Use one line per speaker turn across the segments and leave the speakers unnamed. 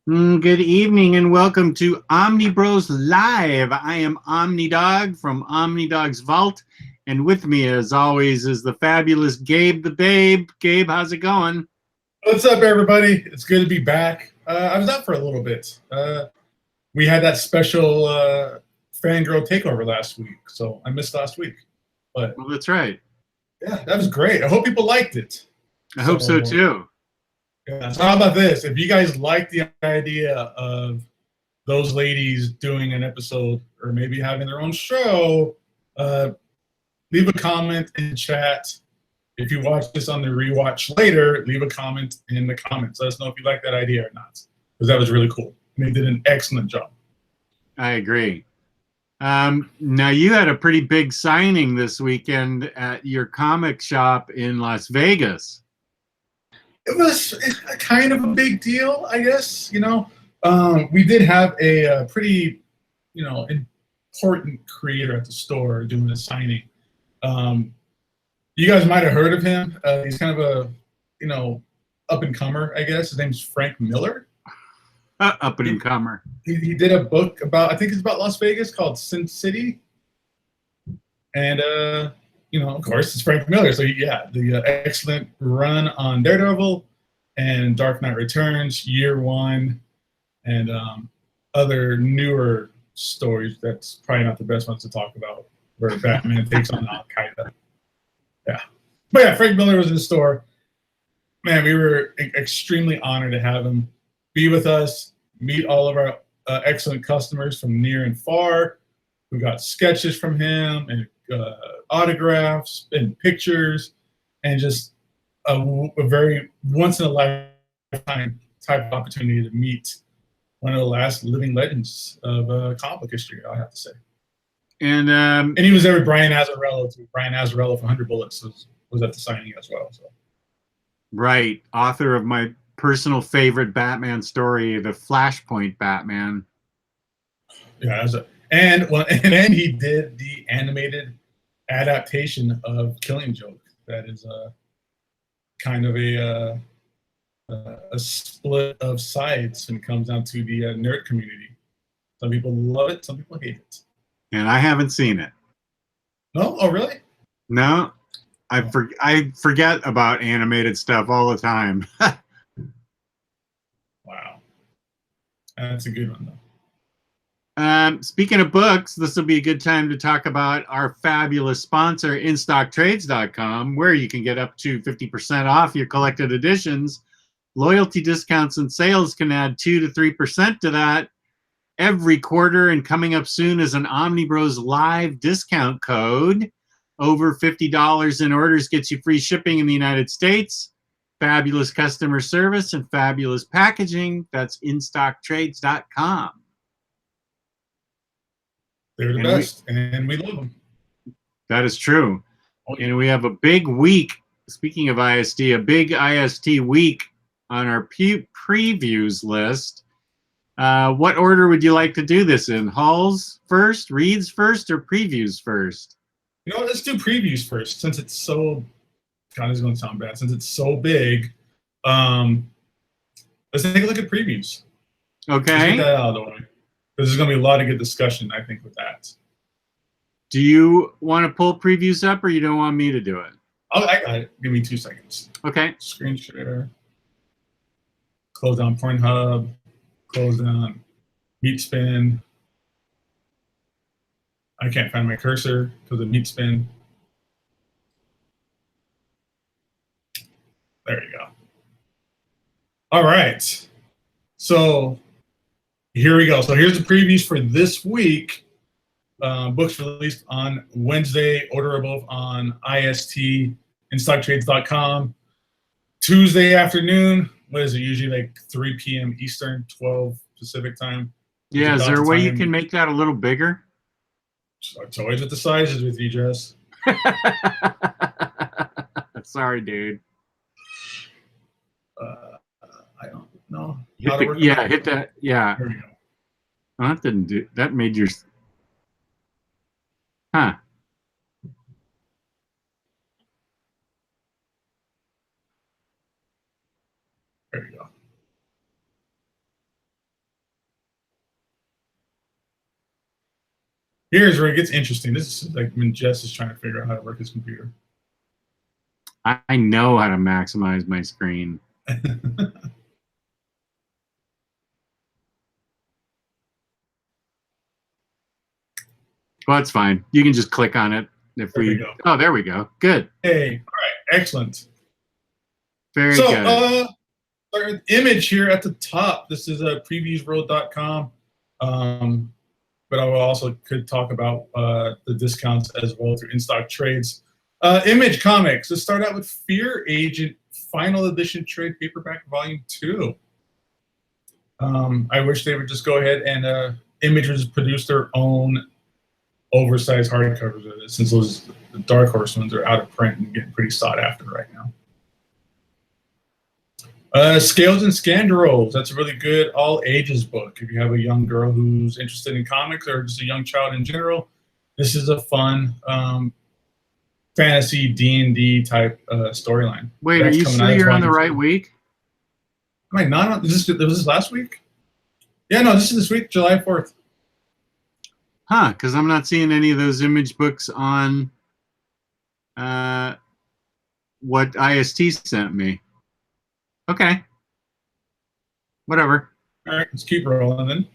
Good evening and welcome to Omnibros Live. I am OmniDog from OmniDog's Vault, and with me, as always, is the fabulous Gabe the Babe. Gabe, how's it going?
What's up, everybody? It's good to be back. I was out for a little bit. We had that special fangirl takeover last week, so I missed last week. But
Well, that's right.
yeah, that was great. I hope people liked it.
I hope so too.
Yeah. So how about this? If you guys like the idea of those ladies doing an episode or maybe having their own show, leave a comment in the chat. If you watch this on the rewatch later, leave a comment in the comments. Let us know if you like that idea or not, because that was really cool. And they did an excellent job.
I agree. Now, you had a pretty big signing this weekend at your comic shop in Las Vegas.
It was a kind of a big deal, I guess. We did have a pretty, important creator at the store doing a signing. You guys might have heard of him. He's kind of a, up and comer, I guess. His name's Frank Miller.
Up and comer.
He did a book about, I think it's about Las Vegas, called Sin City. And of course, it's Frank Miller. So yeah, the excellent run on Daredevil and Dark Knight Returns, Year One, and other newer stories. That's probably not the best ones to talk about, where Batman takes on Al Qaeda. Yeah, but yeah, Frank Miller was in the store. Man, we were extremely honored to have him be with us, meet all of our excellent customers from near and far. We got sketches from him and autographs and pictures, and just a very once-in-a-lifetime type of opportunity to meet one of the last living legends of comic history, I have to say.
And
he was there with Brian Azzarello too. Brian Azzarello from 100 Bullets was at the signing as well. So.
Right, author of my personal favorite Batman story, the Flashpoint Batman.
Yeah, and he did the animated adaptation of Killing Joke. That is kind of a split of sides when it comes down to the nerd community. Some people love it, some people hate it.
And I haven't seen it.
No? Oh, really?
No, I forget about animated stuff all the time.
Wow, that's a good one though.
Speaking of books, this will be a good time to talk about our fabulous sponsor, InStockTrades.com, where you can get up to 50% off your collected editions. Loyalty discounts and sales can add 2 to 3% to that every quarter, and coming up soon is an Omnibroslive discount code. Over $50 in orders gets you free shipping in the United States, fabulous customer service, and fabulous packaging. That's InStockTrades.com.
They're the best, and we love them.
That is true. And we have a big week, speaking of IST, a big IST week on our previews list. What order would you like to do this in? Hauls first, reads first, or previews first?
Let's do previews first, since it's so, God, this is going to sound bad, since it's so big. Let's take a look at previews.
Okay.
Let's get that out of the way. There's going to be a lot of good discussion, I think, with that.
Do you want to pull previews up, or you don't want me to do it?
Oh, I got it. Give me 2 seconds.
Okay.
Screen share. Close down Pornhub. Close down Meatspin. I can't find my cursor because of Meatspin. There you go. All right. So here we go. So here's the previews for this week. Books released on Wednesday, orderable on IST, InStockTrades.com. Tuesday afternoon, what is it, usually like 3 p.m. Eastern, 12 Pacific time?
Yeah, is there a way you can make that a little bigger?
It's always with the sizes with you, Jess.
Sorry, dude.
I don't know.
Hit that. Yeah.
There we go.
Oh, that didn't do. That made your. Huh.
There you go. Here's where it gets interesting. This is like when Jess is trying to figure out how to work his computer.
I know how to maximize my screen. Well, that's fine. You can just click on it. If we
go.
Oh, there we go. Good.
Hey, all right, excellent.
Very good.
Start with image here at the top. This is previewsworld.com. But I will also could talk about the discounts as well through in-stock trades. Image Comics. Let's start out with Fear Agent Final Edition Trade Paperback Volume 2. I wish they would just go ahead and Image would just produce their own oversized hardcovers of it, since those Dark Horse ones are out of print and getting pretty sought after right now. Scales and Scandrels. That's a really good all ages book. If you have a young girl who's interested in comics or just a young child in general, this is a fun fantasy D&D type storyline.
Wait, are you sure you're on the right week?
Am I not on? Was this last week? Yeah, no, this is this week, July 4th.
Huh, because I'm not seeing any of those Image books on what IST sent me. Okay. Whatever.
All right, let's keep rolling then.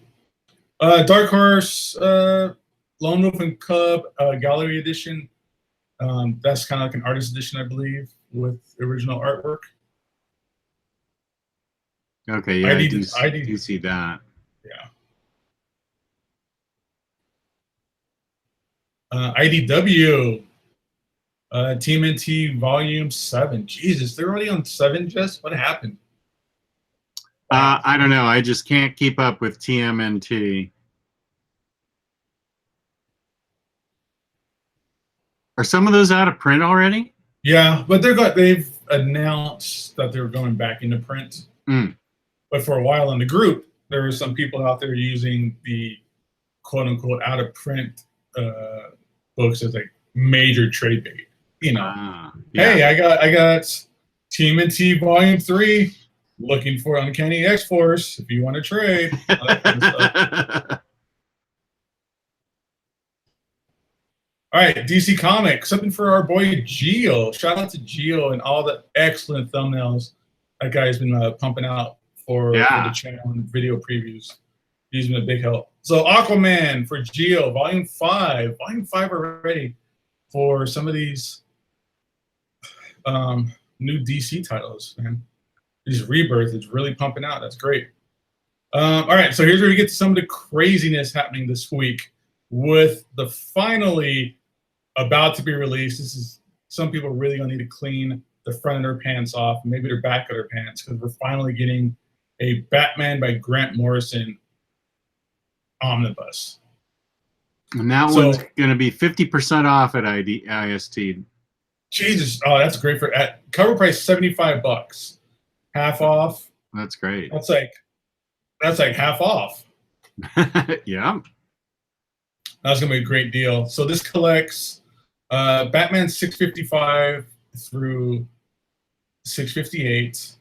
Dark Horse, Lone Wolf and Cub, Gallery Edition. That's kind of like an artist edition, I believe, with original artwork.
Okay, yeah, I do see that.
Yeah. IDW, TMNT Volume 7. Jesus, they're already on 7, Jess? What happened?
I don't know. I just can't keep up with TMNT. Are some of those out of print already?
Yeah, but they've announced that they're going back into print. But for a while in the group, there were some people out there using the quote-unquote out-of-print books as like major trade bait. You know,
yeah.
Hey, I got TMNT Volume 3. Looking for Uncanny X-Force if you want to trade. All that kind of stuff. All right, DC Comics, something for our boy Gio. Shout out to Gio and all the excellent thumbnails that guy's been pumping out for the channel and video previews. He's been a big help. So Aquaman for Gio, Volume 5. Volume 5 already for some of these new DC titles, man. These Rebirth is really pumping out. That's great. All right, so here's where we get to some of the craziness happening this week with the finally about to be released. This is some people really gonna need to clean the front of their pants off, maybe their back of their pants, because we're finally getting a Batman by Grant Morrison omnibus.
And that one's gonna be 50% off at IST.
Jesus, oh, that's great for at cover price $75. Half off.
That's great.
That's like half off.
Yeah.
That's gonna be a great deal. So this collects Batman 655 through 658,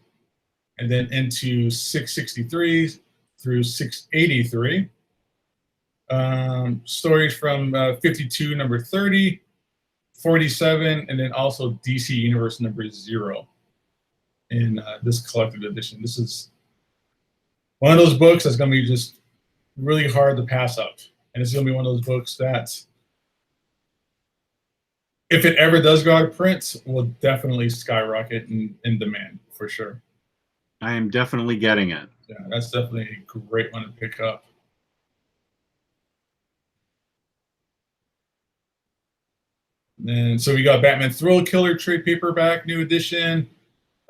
and then into 663 through 683. Stories from 52 number 30, 47, and then also DC Universe number 0 in this collected edition. This is one of those books that's going to be just really hard to pass up. And it's going to be one of those books that, if it ever does go out of print, will definitely skyrocket in demand, for sure.
I am definitely getting it.
Yeah, that's definitely a great one to pick up. And so we got Batman Thrill Killer trade paperback, new edition.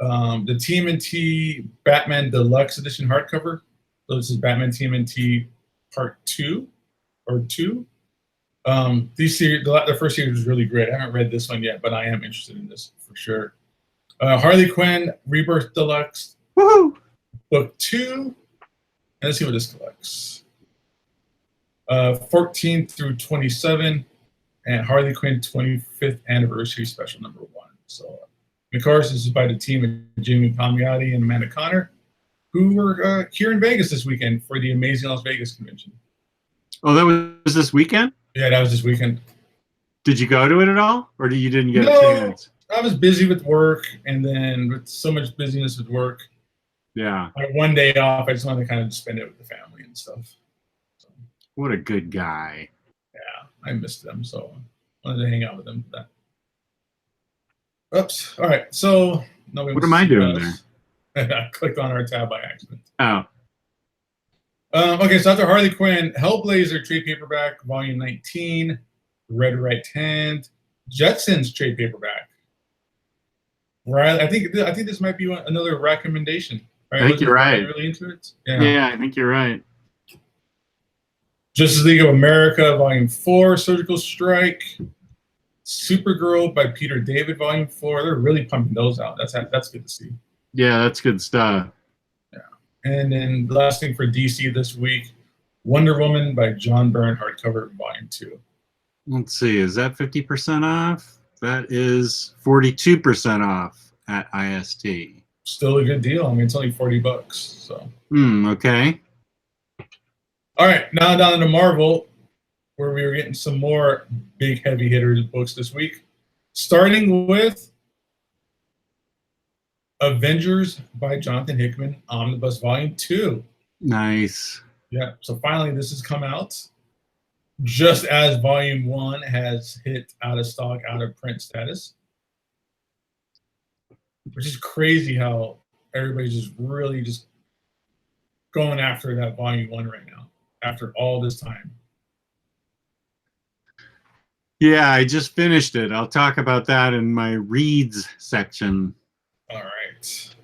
The TMNT Batman Deluxe Edition hardcover. So this is Batman TMNT Part 2 or 2. These series, the first series was really great. I haven't read this one yet, but I am interested in this for sure. Harley Quinn Rebirth Deluxe.
Woohoo!
Book 2. Let's see what this collects. 14 through 27, and Harley Quinn 25th Anniversary Special number 1. So, of course, this is by the team of Jamie Palmiotti and Amanda Connor, who were here in Vegas this weekend for the Amazing Las Vegas convention.
Oh, that was this weekend?
Yeah, that was this weekend.
Did you go to it at all, or you didn't get a
No,
chance?
I was busy with work, and then with so much busyness with work,
Yeah.
like one day off, I just wanted to kind of spend it with the family and stuff. So,
What a good guy.
yeah, I missed them, so I wanted to hang out with them. Oops. All right. So nobody
What
wants
am
to
I
see
doing
us. I clicked on our tab by accident.
Oh,
Okay, so after Harley Quinn, Hellblazer trade paperback, volume 19, Red Right Hand, Jetsons trade paperback. Right. I think this might be another recommendation. Right?
I think you're right.
Really into it.
Yeah, I think you're right.
Justice League of America, volume 4, Surgical Strike. Supergirl by Peter David, volume 4. They're really pumping those out. That's good to see.
Yeah, that's good stuff.
Yeah. And then the last thing for DC this week, Wonder Woman by John Byrne, hardcover, volume 2.
Let's see, is that 50% off? That is 42% off at IST.
Still a good deal. I mean, it's only $40. So.
Okay.
All right, now down to Marvel, where we were getting some more big heavy hitters books this week. Starting with Avengers by Jonathan Hickman, Omnibus Volume 2.
Nice.
Yeah, so finally this has come out. Just as Volume 1 has hit out of stock, out of print status. Which is crazy how everybody's just really just going after that Volume 1 right now, after all this time.
Yeah, I just finished it. I'll talk about that in my reads section.
All right.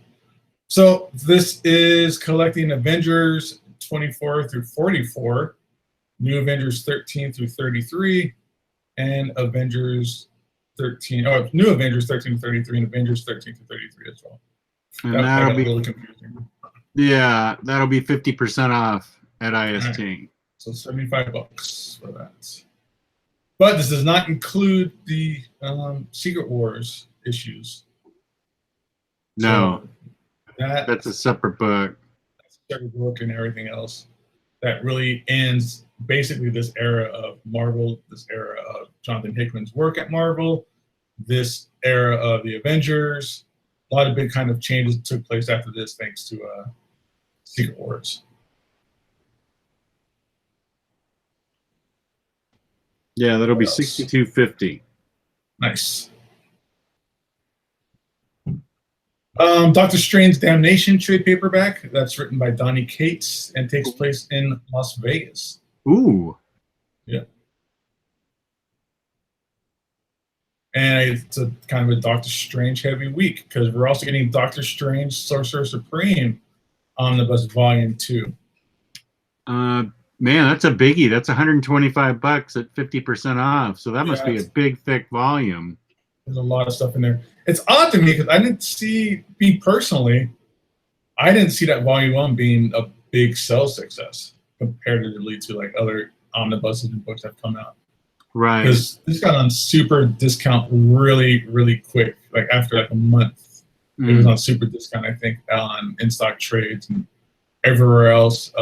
So this is collecting Avengers 24 through 44, New Avengers 13 through 33, and Avengers 13. Oh, New Avengers 13 to 33 and Avengers 13 to 33 as well.
And
that
that'll be
a little confusing.
Yeah, that'll be 50% off at IST.
Right. So $75 for that. But this does not include the Secret Wars issues.
No,
so
that's a separate book.
That's a separate book and everything else. That really ends basically this era of Marvel, this era of Jonathan Hickman's work at Marvel, this era of the Avengers. A lot of big kind of changes took place after this, thanks to Secret Wars.
Yeah, that'll be $62.50.
Nice. Doctor Strange Damnation trade paperback. That's written by Donny Cates and takes place in Las Vegas.
Ooh.
Yeah. And it's a kind of a Doctor Strange heavy week because we're also getting Doctor Strange Sorcerer Supreme Omnibus Volume 2.
Man, that's a biggie. That's $125 at 50% off. So that must be a big, thick volume.
There's a lot of stuff in there. It's odd to me because I didn't see, me personally, I didn't see that Volume 1 being a big sales success comparatively to like other omnibuses and books that have come out.
Right.
Because this got on super discount really, really quick. Like after like a month, it was on super discount, I think, on in-stock trades and everywhere else.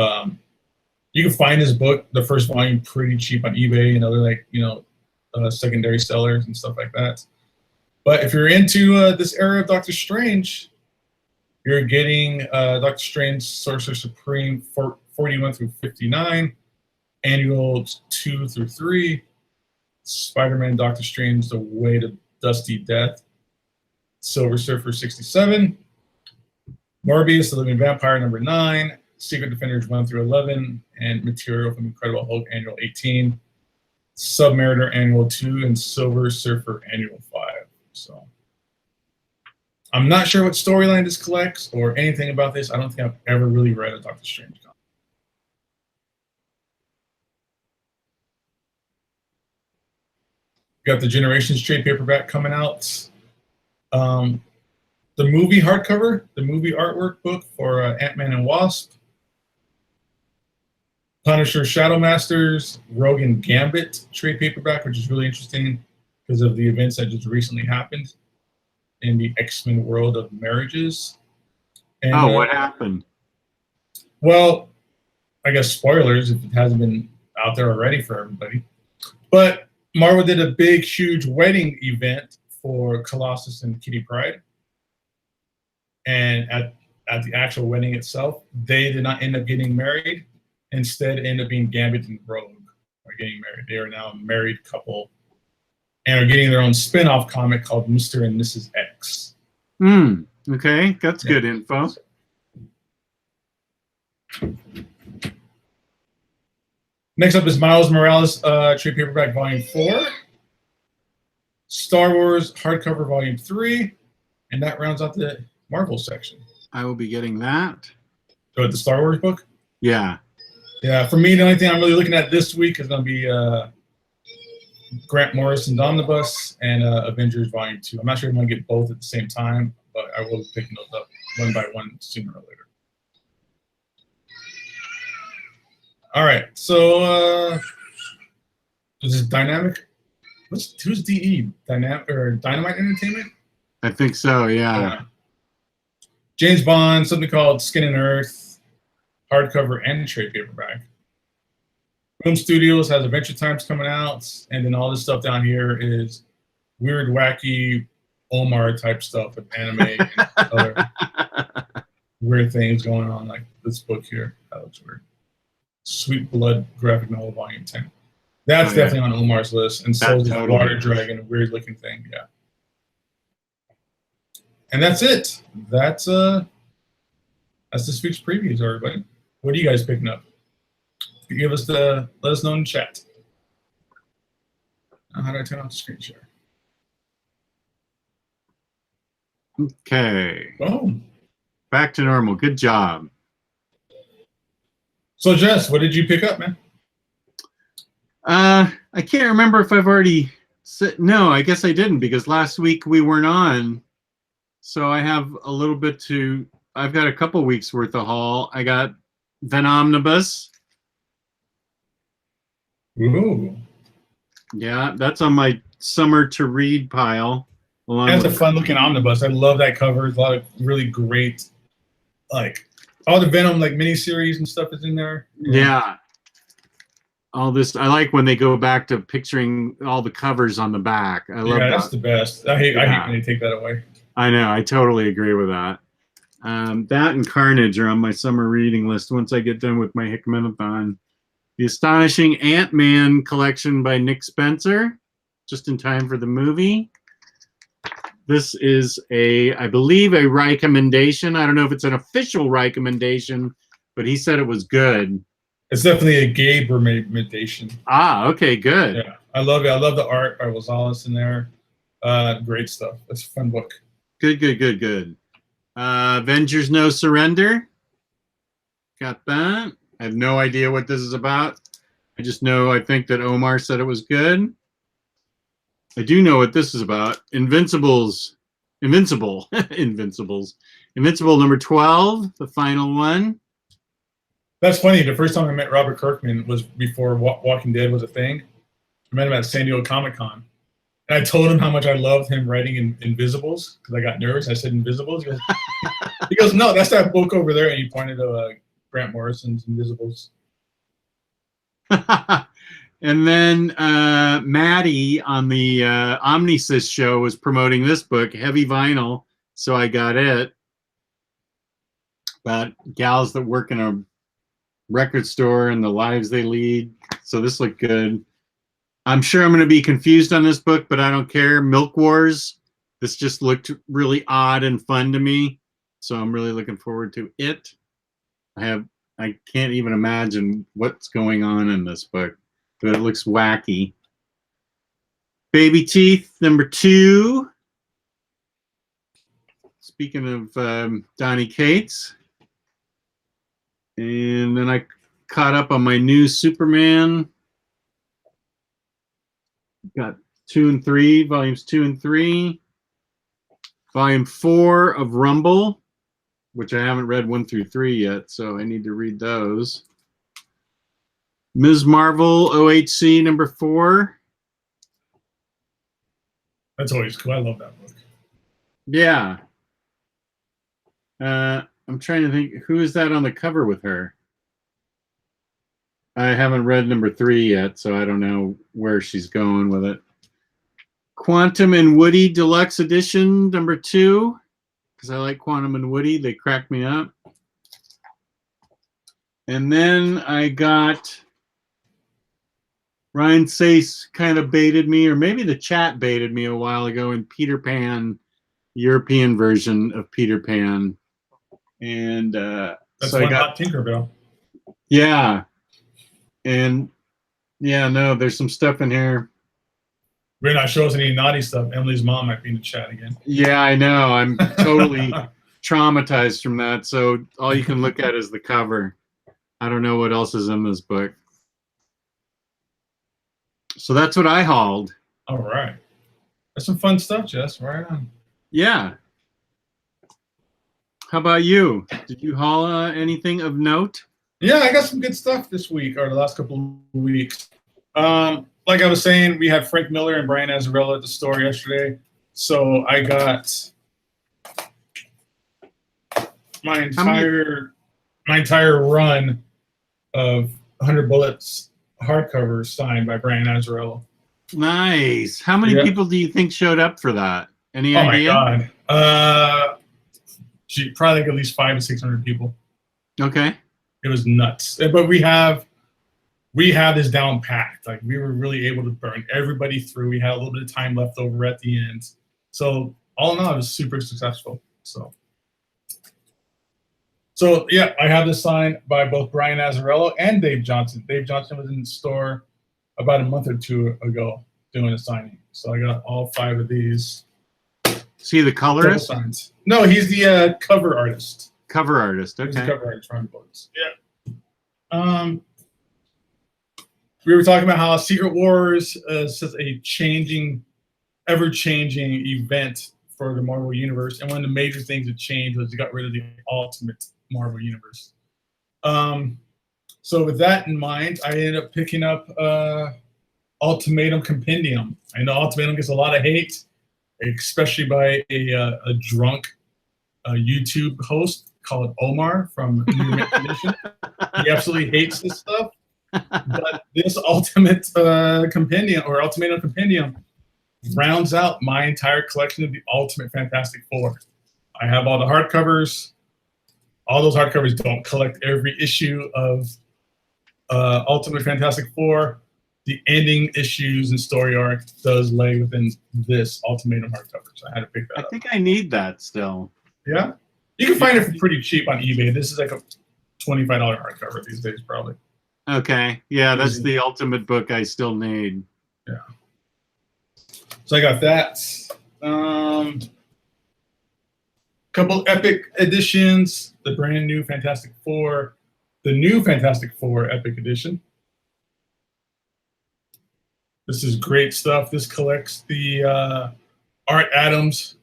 You can find this book, the first volume, pretty cheap on eBay and other like, secondary sellers and stuff like that. But if you're into this era of Doctor Strange, you're getting Doctor Strange Sorcerer Supreme 41 through 59, Annuals 2 through 3, Spider-Man Doctor Strange The Way to Dusty Death, Silver Surfer 67, Morbius The Living Vampire number 9, Secret Defenders 1 through 11, and material from Incredible Hulk Annual 18, Submariner Annual 2, and Silver Surfer Annual 5. So I'm not sure what storyline this collects or anything about this. I don't think I've ever really read a Doctor Strange comic. Got the Generations trade paperback coming out. The movie hardcover, the movie artwork book for Ant-Man and Wasp. Punisher Shadow Masters, Rogue and Gambit trade paperback, which is really interesting because of the events that just recently happened in the X-Men world of marriages. And,
what happened?
Well, I guess spoilers if it hasn't been out there already for everybody. But Marvel did a big, huge wedding event for Colossus and Kitty Pryde. And at the actual wedding itself, they did not end up getting married. Instead, ended up being Gambit and Rogue are getting married. They are now a married couple and are getting their own spin-off comic called Mr. and Mrs. X.
Okay, that's good info.
Next up is Miles Morales trade paperback volume 4, Star Wars hardcover volume 3, and that rounds out the Marvel section.
I will be getting that.
So the Star Wars book?
Yeah.
Yeah, for me, the only thing I'm really looking at this week is going to be Grant Morrison's Omnibus and Avengers Volume 2. I'm not sure if I'm going to get both at the same time, but I will be picking those up one by one sooner or later. All right, so is this Dynamic? Who's DE? Dynamic or Dynamite Entertainment?
I think so, yeah.
James Bond, something called Skin and Earth, hardcover and trade paperback. Boom Studios has Adventure Times coming out, and then all this stuff down here is weird, wacky Omar type stuff with anime and other weird things going on, like this book here. That looks weird. Sweet Blood graphic novel volume 10. That's definitely on Omar's list, and so is the Water Dragon, a weird looking thing. Yeah. And that's it. That's this week's previews, everybody. What are you guys picking up? Let us know in the chat. How do I turn off the screen share?
Okay.
Boom.
Back to normal. Good job.
So Jess, what did you pick up, man?
I can't remember if I've already said. No, I guess I didn't, because last week we weren't on. So I have a little bit to. I've got a couple weeks worth of haul. I got Omnibus.
Ooh.
Yeah, that's on my summer to read pile.
That's a fun looking omnibus. I love that cover. There's a lot of really great, like all the Venom like miniseries and stuff is in there.
Yeah. All this, I like when they go back to picturing all the covers on the back. I love that.
That's the best. I hate when they take that away.
I know. I totally agree with that. That and Carnage are on my summer reading list once I get done with my Hickman Athan. The Astonishing Ant-Man collection by Nick Spencer, just in time for the movie. This is I believe, a recommendation. I don't know if it's an official recommendation, but he said it was good.
It's definitely a Gabe recommendation.
Ah, okay, good.
Yeah, I love it. I love the art by Rosales in there. Great stuff. It's a fun book.
Good. Avengers No Surrender. Got that. I have no idea what this is about. I just know I think that Omar said it was good. I do know what this is about. Invincible number 12, the final one.
That's funny. The first time I met Robert Kirkman was before Walking Dead was a thing. I met him at San Diego Comic-Con. And I told him how much I loved him writing in Invisibles, because I got nervous. I said Invisibles. He goes, no, that's that book over there. And he pointed to Grant Morrison's Invisibles.
And then Maddie on the Omnisys show was promoting this book, Heavy Vinyl, so I got it. About gals that work in a record store and the lives they lead. So this looked good. I'm sure I'm going to be confused on this book, but I don't care. Milk Wars. This just looked really odd and fun to me, so I'm really looking forward to it. I can't even imagine what's going on in this book, but it looks wacky. Baby Teeth number 2. Speaking of Donny Cates. And then I caught up on my new Superman. Got 2 and 3, volumes 2 and 3. Volume 4 of Rumble, which I haven't read 1 through 3 yet, so I need to read those. Ms. Marvel OHC number 4.
That's always cool. I love that book.
Yeah. I'm trying to think, who is that on the cover with her? I haven't read number 3 yet, so I don't know where she's going with it. Quantum and Woody Deluxe Edition number 2, because I like Quantum and Woody. They crack me up. And then I got Ryan Sace kind of baited me, or maybe the chat baited me a while ago in Peter Pan, European version of Peter Pan. And
that's
so
one
I got
hot Tinkerbell.
Yeah. And yeah, no, there's some stuff in here.
We're not showing us any naughty stuff. Emily's mom might be in the chat again.
Yeah, I know. I'm totally traumatized from that. So all you can look at is the cover. I don't know what else is in this book. So that's what I hauled.
All right. That's some fun stuff, Jess. Right on.
Yeah. How about you? Did you haul anything of note?
Yeah, I got some good stuff this week, or the last couple of weeks. Like I was saying, we had Frank Miller and Brian Azzarello at the store yesterday. So I got my entire run of 100 Bullets hardcovers signed by Brian Azzarello.
Nice. How many people do you think showed up for that? Any idea?
Oh my God. Probably like at least 500 to 600 people.
Okay.
It was nuts. But we have this down packed. Like, we were really able to burn everybody through. We had a little bit of time left over at the end. So all in all, it was super successful. So yeah, I have this signed by both Brian Azzarello and Dave Johnson. Dave Johnson was in the store about a month or two ago doing a signing. So I got all 5 of these.
Is he the colorist?
Signs. No, he's the cover artist.
Cover artist. Okay.
He's the cover artist from books. Yeah. We were talking about how Secret Wars is such a ever-changing event for the Marvel Universe, and one of the major things that changed was they got rid of the Ultimate Marvel Universe. So with that in mind, I ended up picking up Ultimatum Compendium. I know Ultimatum gets a lot of hate, especially by a drunk YouTube host called Omar from New Mint Condition. He absolutely hates this stuff. But this Ultimate Compendium, or Ultimatum Compendium, rounds out my entire collection of the Ultimate Fantastic Four. I have all the hardcovers. All those hardcovers don't collect every issue of Ultimate Fantastic Four. The ending issues and story arc does lay within this Ultimatum hardcover, so I had to pick that up.
I think I need that still.
Yeah? You can find it for pretty cheap on eBay. This is like a $25 hardcover these days, probably.
Okay. Yeah, that's the ultimate book I still need.
Yeah. So I got that. Couple epic editions. The brand new Fantastic Four. The new Fantastic Four Epic Edition. This is great stuff. This collects the Art Adams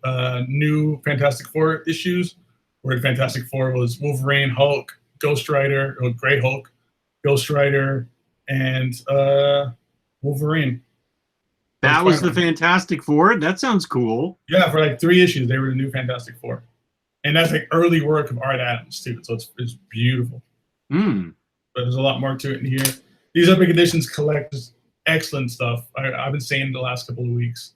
new Fantastic Four issues, where the Fantastic Four was Wolverine, Hulk, Ghost Rider, or Grey Hulk, Ghost Rider, and Wolverine.
That was the Fantastic Four? That sounds cool.
Yeah, for like 3 issues, they were the new Fantastic Four. And that's like early work of Art Adams, too. So it's beautiful.
But
there's a lot more to it in here. These epic editions collect excellent stuff. I've been saying the last couple of weeks.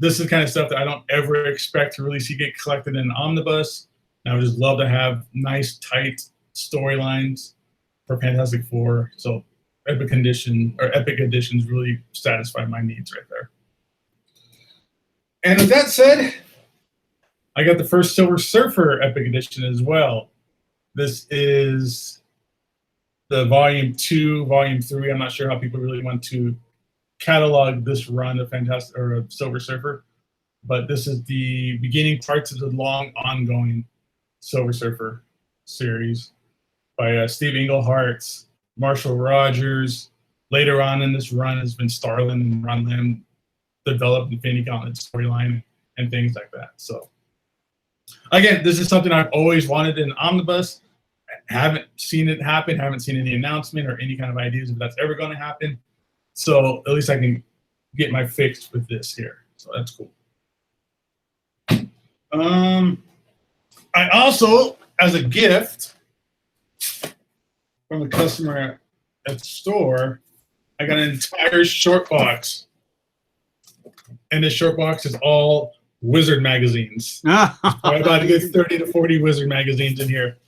This is the kind of stuff that I don't ever expect to really see get collected in an omnibus. And I would just love to have nice, tight storylines for Fantastic Four. So epic editions really satisfy my needs right there. And with that said, I got the first Silver Surfer Epic Edition as well. This is the Volume 2, Volume 3. I'm not sure how people really want to catalog this run of Silver Surfer, but this is the beginning parts of the long ongoing Silver Surfer series by Steve Englehart, Marshall Rogers. Later on in this run has been Starlin and Ron Lim developed Infinity Gauntlet storyline and things like that. So again, this is something I've always wanted in an omnibus. I haven't seen it happen, haven't seen any announcement or any kind of ideas if that's ever going to happen. So at least I can get my fix with this here. So that's cool. I also, as a gift from a customer at the store, I got an entire short box. And this short box is all Wizard magazines. I'm about to get 30 to 40 Wizard magazines in here.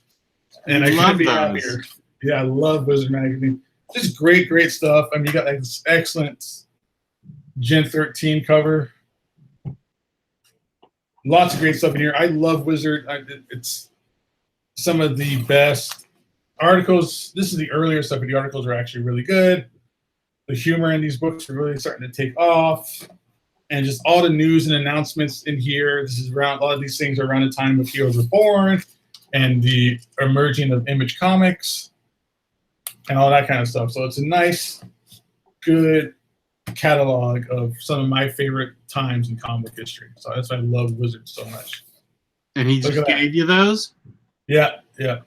And I couldn't be happier. Yeah, I love Wizard magazine. Just great, great stuff. I mean, you got like this excellent Gen 13 cover. Lots of great stuff in here. I love Wizard. It's some of the best articles. This is the earlier stuff, but the articles are actually really good. The humor in these books are really starting to take off. And just all the news and announcements in here. This is around, a lot of these things are around the time when heroes were born and the emerging of Image Comics and all that kind of stuff. So it's a nice, good catalog of some of my favorite times in comic book history. So that's why I love Wizards so much.
And he just gave you those?
Yeah, yeah.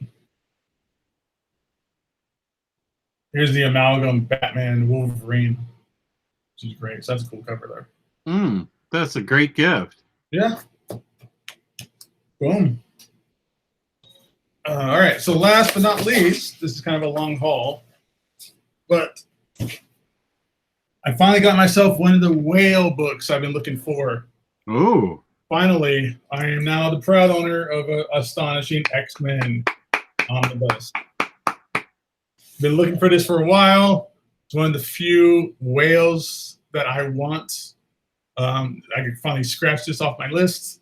Here's the amalgam Batman Wolverine, which is great. So that's a cool cover there.
That's a great gift.
Yeah. Boom. All right. So last but not least, this is kind of a long haul, but I finally got myself one of the whale books I've been looking for.
Ooh.
Finally, I am now the proud owner of an Astonishing X-Men Omnibus. Been looking for this for a while. It's one of the few whales that I want. I could finally scratch this off my list.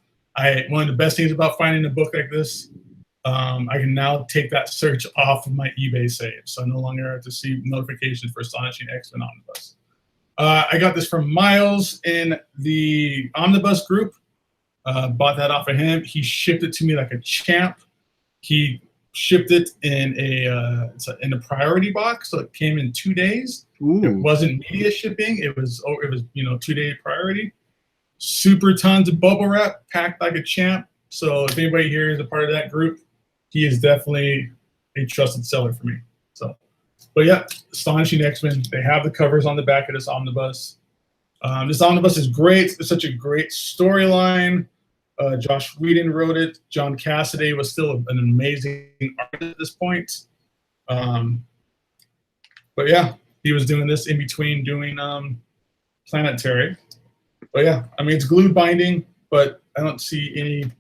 One of the best things about finding a book like this, I can now take that search off of my eBay save. So I no longer have to see notifications for Astonishing X-Men Omnibus. I got this from Miles in the Omnibus group. Bought that off of him. He shipped it to me like a champ. He shipped it in a priority box, so it came in 2 days.
Ooh.
It wasn't media shipping. It was 2-day priority. Super tons of bubble wrap, packed like a champ. So if anybody here is a part of that group, he is definitely a trusted seller for me. So, but yeah, Astonishing X-Men. They have the covers on the back of this omnibus. This omnibus is great. It's such a great storyline. Josh Whedon wrote it. John Cassaday was still an amazing artist at this point. But yeah, he was doing this in between doing Planetary. But yeah, I mean, it's glued binding, but I don't see any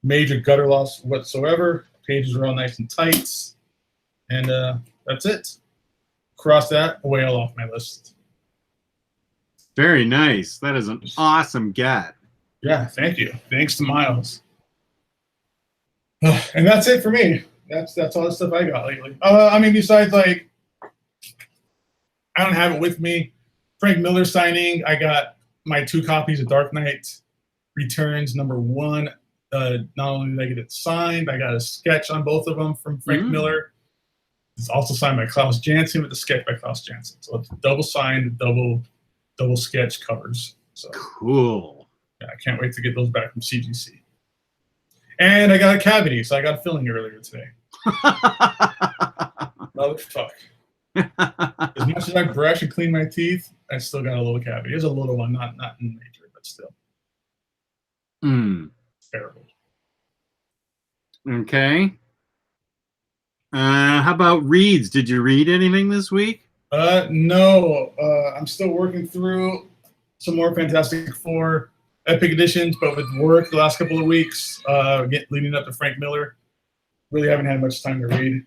major gutter loss whatsoever. Pages are all nice and tight. And that's it. Cross that whale off my list.
Very nice. That is an awesome get.
Yeah, thank you. Thanks to Miles. And that's it for me. That's all the stuff I got lately. I mean, besides, like, I don't have it with me. Frank Miller signing. I got my 2 copies of Dark Knight Returns #1. Not only did I get it signed, I got a sketch on both of them from Frank Miller. It's also signed by Klaus Janson with a sketch by Klaus Janson. So it's double signed, double sketch covers. So
cool.
Yeah, I can't wait to get those back from CGC. And I got a cavity, so I got a filling earlier today. Motherfuck. As much as I brush and clean my teeth, I still got a little cavity. It's a little one, not major, but still. Terrible.
Okay. How about reads? Did you read anything this week?
No. I'm still working through some more Fantastic Four Epic Editions, but with work the last couple of weeks, leading up to Frank Miller, really haven't had much time to read.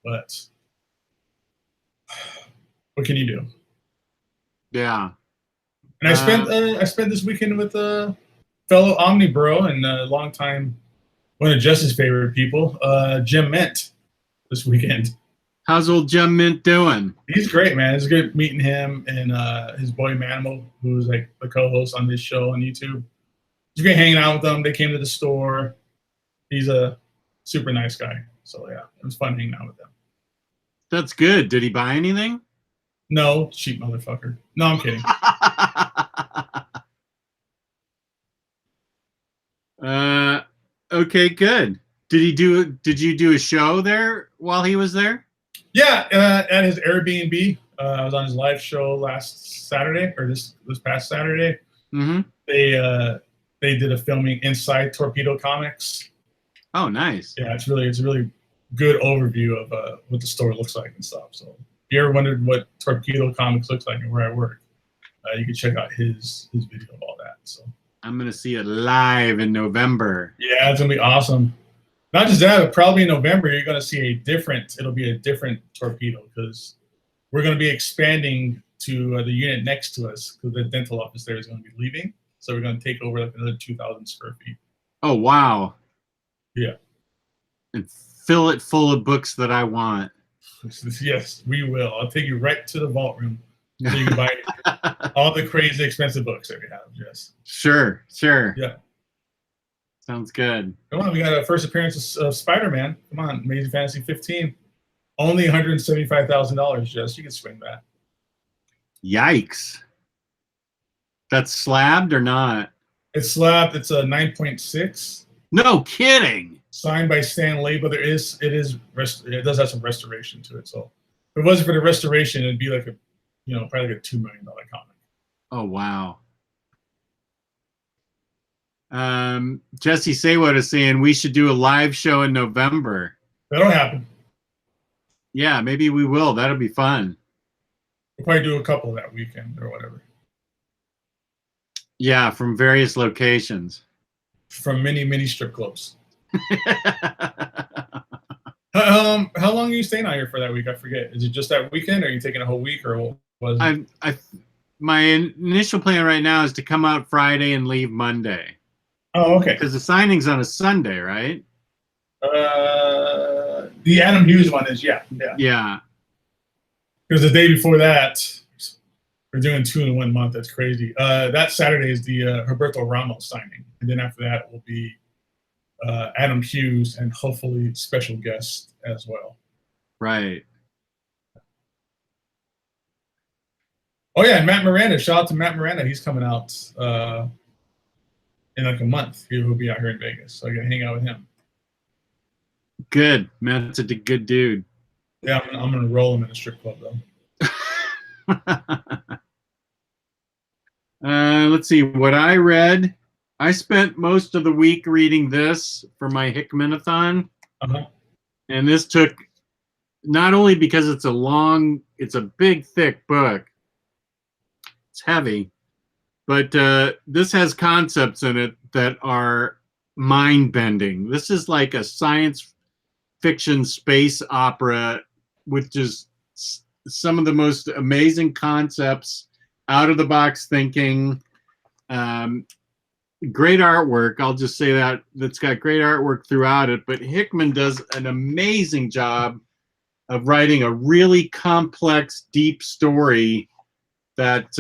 But what can you do?
Yeah.
And I spent this weekend with a fellow OmniBro and a longtime one of Jess's favorite people, Jim Mint, this weekend.
How's old Jim Mint doing?
He's great, man. It's good meeting him and his boy Manimal, who's like the co-host on this show on YouTube. It's great hanging out with them. They came to the store. He's a super nice guy. So yeah, it was fun hanging out with them.
That's good. Did he buy anything?
No, cheap motherfucker. No, I'm kidding.
Okay, good. Did you do a show there while he was there?
Yeah, at his Airbnb. I was on his live show last Saturday, or this past Saturday.
Mm-hmm.
They did a filming inside Torpedo Comics.
Oh, nice.
Yeah, it's a really good overview of what the store looks like and stuff. So you ever wondered what Torpedo Comics looks like and where I work, you can check out his video of all that. So
I'm gonna see it live in November.
Yeah, it's gonna be awesome. Not just that, but probably in November you're gonna see it'll be a different Torpedo because we're gonna be expanding to the unit next to us because the dental office there is gonna be leaving. So we're gonna take over like another 2,000 square feet.
Oh wow!
Yeah,
and fill it full of books that I want.
Yes, we will. I'll take you right to the vault room so you can buy all the crazy expensive books that we have. Yes.
Sure.
Yeah.
Sounds good.
Come on, we got a first appearance of Spider-Man. Come on, Amazing Fantasy 15. Only $175,000, Jess. You can swing that.
Yikes. That's slabbed or not? It's
slabbed. It's a 9.6.
No kidding.
Signed by Stan Lee, but it does have some restoration to it. So if it wasn't for the restoration, it'd be like probably like a $2 million comic.
Oh wow. Jesse Saywat is saying we should do a live show in November.
That'll happen.
Yeah, maybe we will. That'll be fun.
We'll probably do a couple that weekend or whatever.
Yeah, from various locations.
From many strip clubs. How long are you staying out here for that week? I forget. Is it just that weekend, or are you taking a whole week, or what was it?
My initial plan right now is to come out Friday and leave Monday.
Oh, okay.
Because the signing's on a Sunday, right?
The Adam Hughes one is, yeah. Because the day before that, we're doing 2 in 1 month. That's crazy. That Saturday is the Roberto Ramos signing, and then after that will be Adam Hughes and hopefully special guest as well.
Right.
Oh yeah, and Matt Miranda. Shout out to Matt Miranda. He's coming out in like a month. He'll be out here in Vegas, so I can hang out with him.
Good. Matt's a good dude.
Yeah, I'm gonna roll him in a strip club though.
Let's see what I read. I spent most of the week reading this for my Hickman Athan. And this took, not only because it's a big, thick book. It's heavy. But this has concepts in it that are mind-bending. This is like a science fiction space opera with just some of the most amazing concepts, out-of-the-box thinking. Great artwork. I'll just say that. That's got great artwork throughout it. But Hickman does an amazing job of writing a really complex, deep story that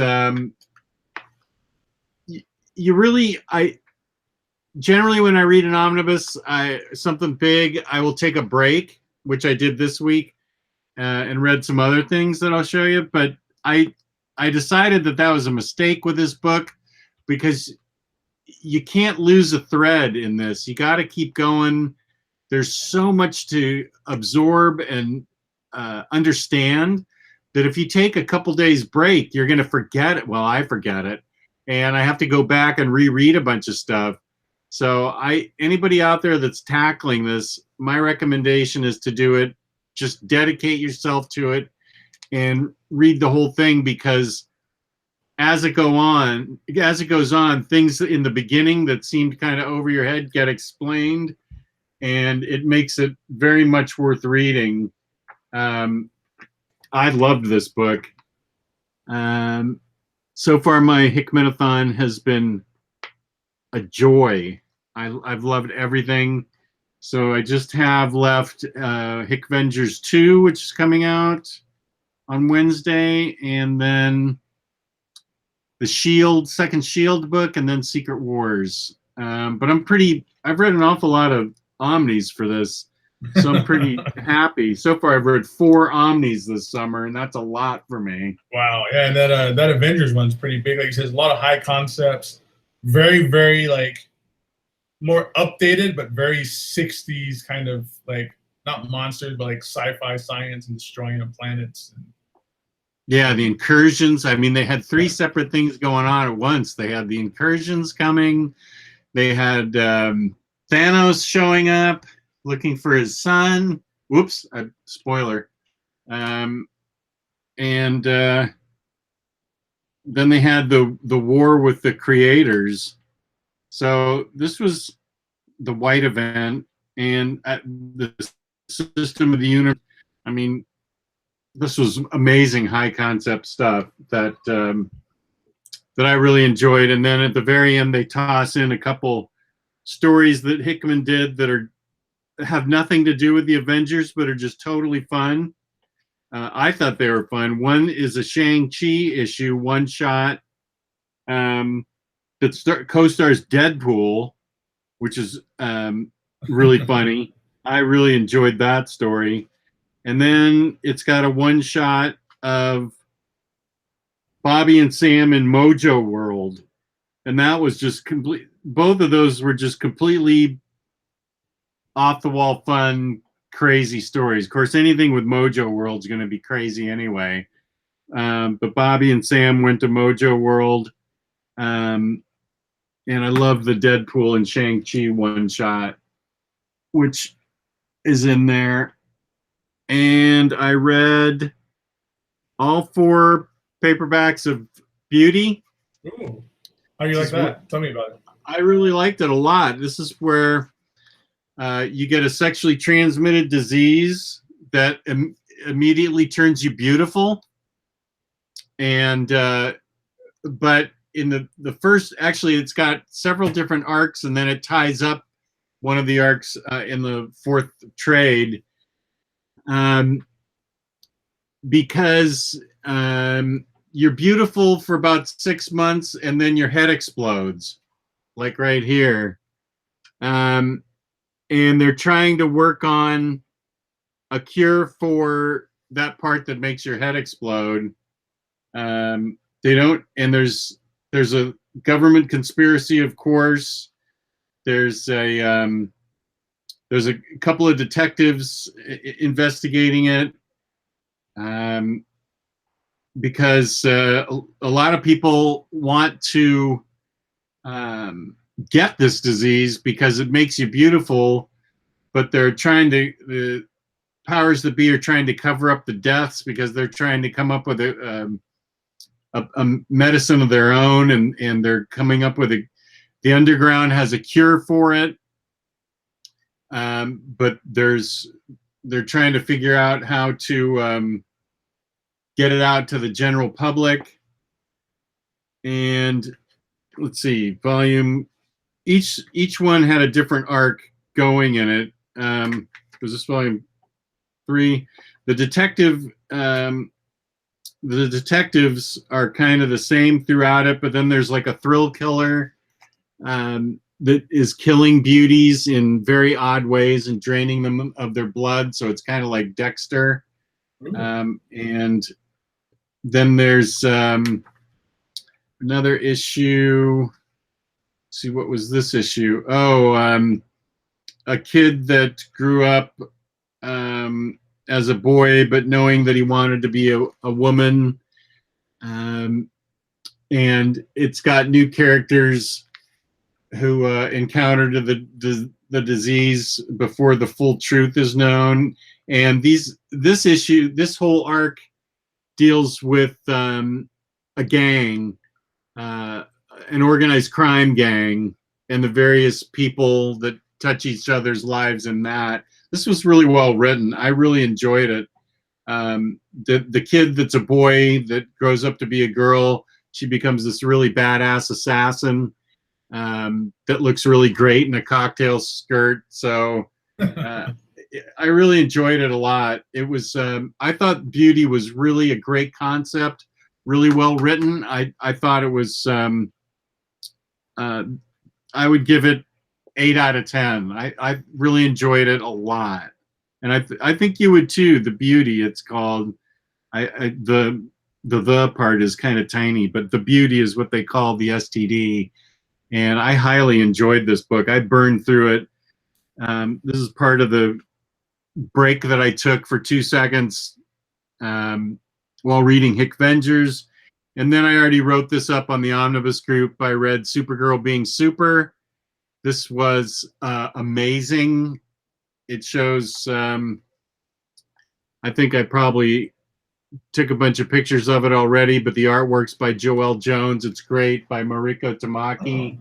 generally when I read an omnibus, something big, I will take a break, which I did this week, and read some other things that I'll show you. But I decided that was a mistake with this book, because you can't lose a thread in this. You got to keep going. There's so much to absorb and understand that if you take a couple days break, you're going to forget it. Well, I forget it, and I have to go back and reread a bunch of stuff. So anybody out there that's tackling this, my recommendation is to do it. Just dedicate yourself to it and read the whole thing, because as it goes on, things in the beginning that seemed kind of over your head get explained, and it makes it very much worth reading. I loved this book. So far, my Hickman Athan has been a joy. I've loved everything. So I just have left Hickvengers 2, which is coming out on Wednesday, and then the second Shield book, and then Secret Wars. But I've read an awful lot of Omnis for this, so I'm pretty happy. So far, I've read 4 Omnis this summer, and that's a lot for me.
Wow, yeah, and that Avengers one's pretty big. Like you said, a lot of high concepts, very, very like more updated, but very 60s kind of like, not monsters, but like sci-fi science and destroying of planets.
Yeah, the incursions. I mean, they had 3 separate things going on at once. They had the incursions coming. They had Thanos showing up, looking for his son. Whoops, spoiler. and then they had the war with the creators. So this was the white event, and the system of the universe. I mean, this was amazing high concept stuff that that I really enjoyed. And then at the very end, they toss in a couple stories that Hickman did that have nothing to do with the Avengers, but are just totally fun. I thought they were fun. One is a Shang-Chi issue, one shot, that co-stars Deadpool, which is really funny. I really enjoyed that story. And then it's got a one shot of Bobby and Sam in Mojo World. And that was just complete. Both of those were just completely off the wall, fun, crazy stories. Of course, anything with Mojo World is going to be crazy anyway. But Bobby and Sam went to Mojo World. And I love the Deadpool and Shang-Chi one shot, which is in there. And I read all 4 paperbacks of Beauty.
Ooh. How do you like that? Tell me about it.
I really liked it a lot. This is where you get a sexually transmitted disease that immediately turns you beautiful. And but in the first, actually, it's got several different arcs, and then it ties up one of the arcs in the 4th trade. Because you're beautiful for about 6 months, and then your head explodes, like right here. And they're trying to work on a cure for that part that makes your head explode. They don't, and there's a government conspiracy, of course. There's a couple of detectives investigating it. Because a lot of people want to get this disease because it makes you beautiful, but they're trying to, the powers that be are trying to cover up the deaths because they're trying to come up with a medicine of their own, and they're coming up with the underground has a cure for it, but they're trying to figure out how to get it out to the general public. And let's see, volume, each one had a different arc going in it. Was this volume 3? The detectives are kind of the same throughout it, but then there's like a thrill killer that is killing beauties in very odd ways and draining them of their blood. So it's kind of like Dexter. And then there's another issue. Let's see, what was this issue? Oh, a kid that grew up as a boy, but knowing that he wanted to be a woman. And it's got new characters who encountered the disease before the full truth is known. And this whole arc deals with a gang, an organized crime gang, and the various people that touch each other's lives in that. This was really well written. I really enjoyed it. The kid that's a boy that grows up to be a girl, she becomes this really badass assassin that looks really great in a cocktail skirt. So I really enjoyed it a lot. It was, I thought Beauty was really a great concept, really well written. I thought it was, I would give it 8 out of 10. I really enjoyed it a lot. And I think you would too. The Beauty, it's called. The part is kind of tiny, but the Beauty is what they call the STD. And I highly enjoyed this book. I burned through it. This is part of the break that I took for 2 seconds while reading Hickvengers. And then I already wrote this up on the Omnibus group. I read Supergirl Being Super. This was amazing. It shows, I think I probably took a bunch of pictures of it already, but the artwork's by Joelle Jones. It's great, by Mariko Tamaki.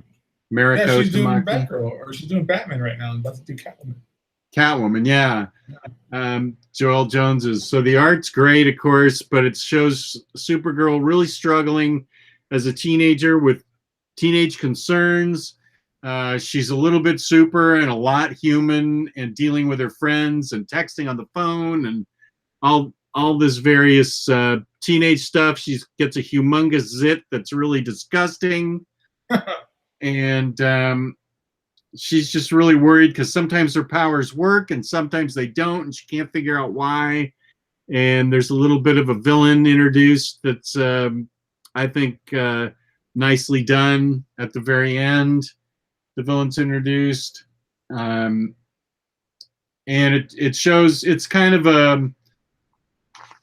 Yeah,
Mariko
she's doing
Tamaki.
Batgirl, or she's doing Batman right now, and about to do Catwoman.
Catwoman, yeah. Joelle Jones is. So the art's great, of course, but it shows Supergirl really struggling as a teenager with teenage concerns. She's a little bit super and a lot human, and dealing with her friends and texting on the phone and all this various teenage stuff. She gets a humongous zit that's really disgusting. And she's just really worried because sometimes her powers work and sometimes they don't, and she can't figure out why. And there's a little bit of a villain introduced that's, I think, nicely done at the very end. The villain's introduced. And it shows, it's kind of a,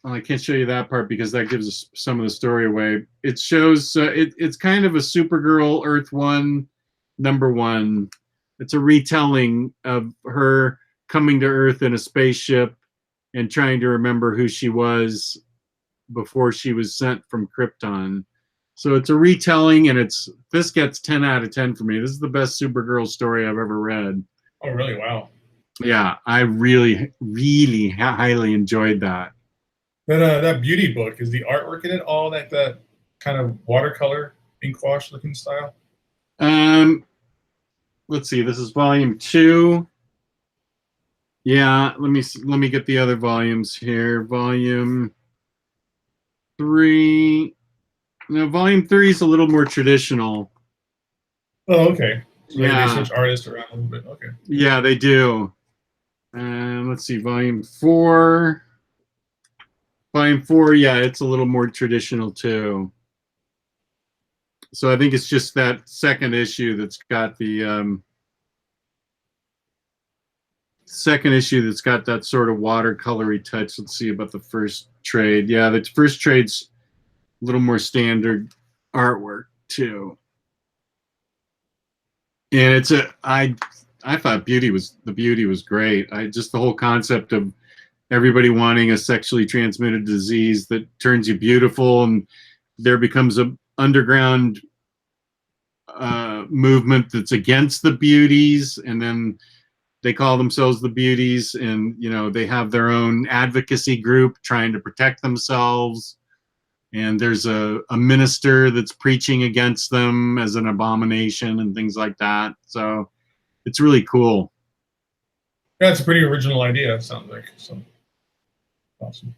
well, I can't show you that part because that gives us some of the story away. It shows, it's kind of a Supergirl Earth 1, #1. It's a retelling of her coming to Earth in a spaceship and trying to remember who she was before she was sent from Krypton. So it's a retelling, and this gets 10 out of 10 for me. This is the best Supergirl story I've ever read.
Oh, really? Wow.
Yeah, I really, really highly enjoyed that.
That beauty book, is the artwork in it all that kind of watercolor ink wash looking style?
Let's see. This is volume 2. Yeah, let me get the other volumes here. Volume 3. No, volume 3 is a little more traditional.
Oh, okay. So
yeah,
they switch artists around a little bit. Okay.
Yeah, they do. Let's see, volume 4. Volume 4, yeah, it's a little more traditional too. So I think it's just that second issue that's got the that sort of watercolory touch. Let's see about the first trade. Yeah, the first trade's a little more standard artwork too. And I thought the beauty was great. The whole concept of everybody wanting a sexually transmitted disease that turns you beautiful, and there becomes a underground movement that's against the beauties, and then they call themselves the beauties, and they have their own advocacy group trying to protect themselves, and there's a minister that's preaching against them as an abomination and things like that. So it's really cool.
Yeah, it's a pretty original idea, it sounds like. So awesome.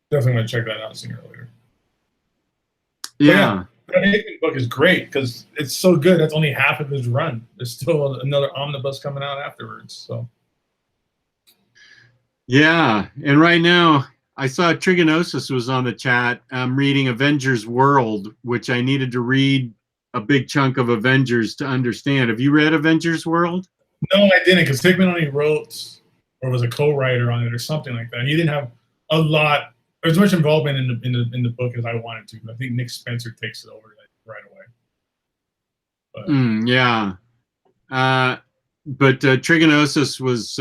Definitely going to check that out sooner or later.
Yeah.
That Hickman book is great because it's so good. That's only half of his run. There's still another omnibus coming out afterwards. So.
Yeah, and right now I saw Trigonosis was on the chat. I'm reading Avengers World, which I needed to read a big chunk of Avengers to understand. Have you read Avengers World?
No, I didn't, because Hickman only wrote or was a co-writer on it or something like that. He didn't have a lot, or as much involvement in the book as I wanted to. But I think Nick Spencer takes it over right away. But,
yeah. But Trigonosis was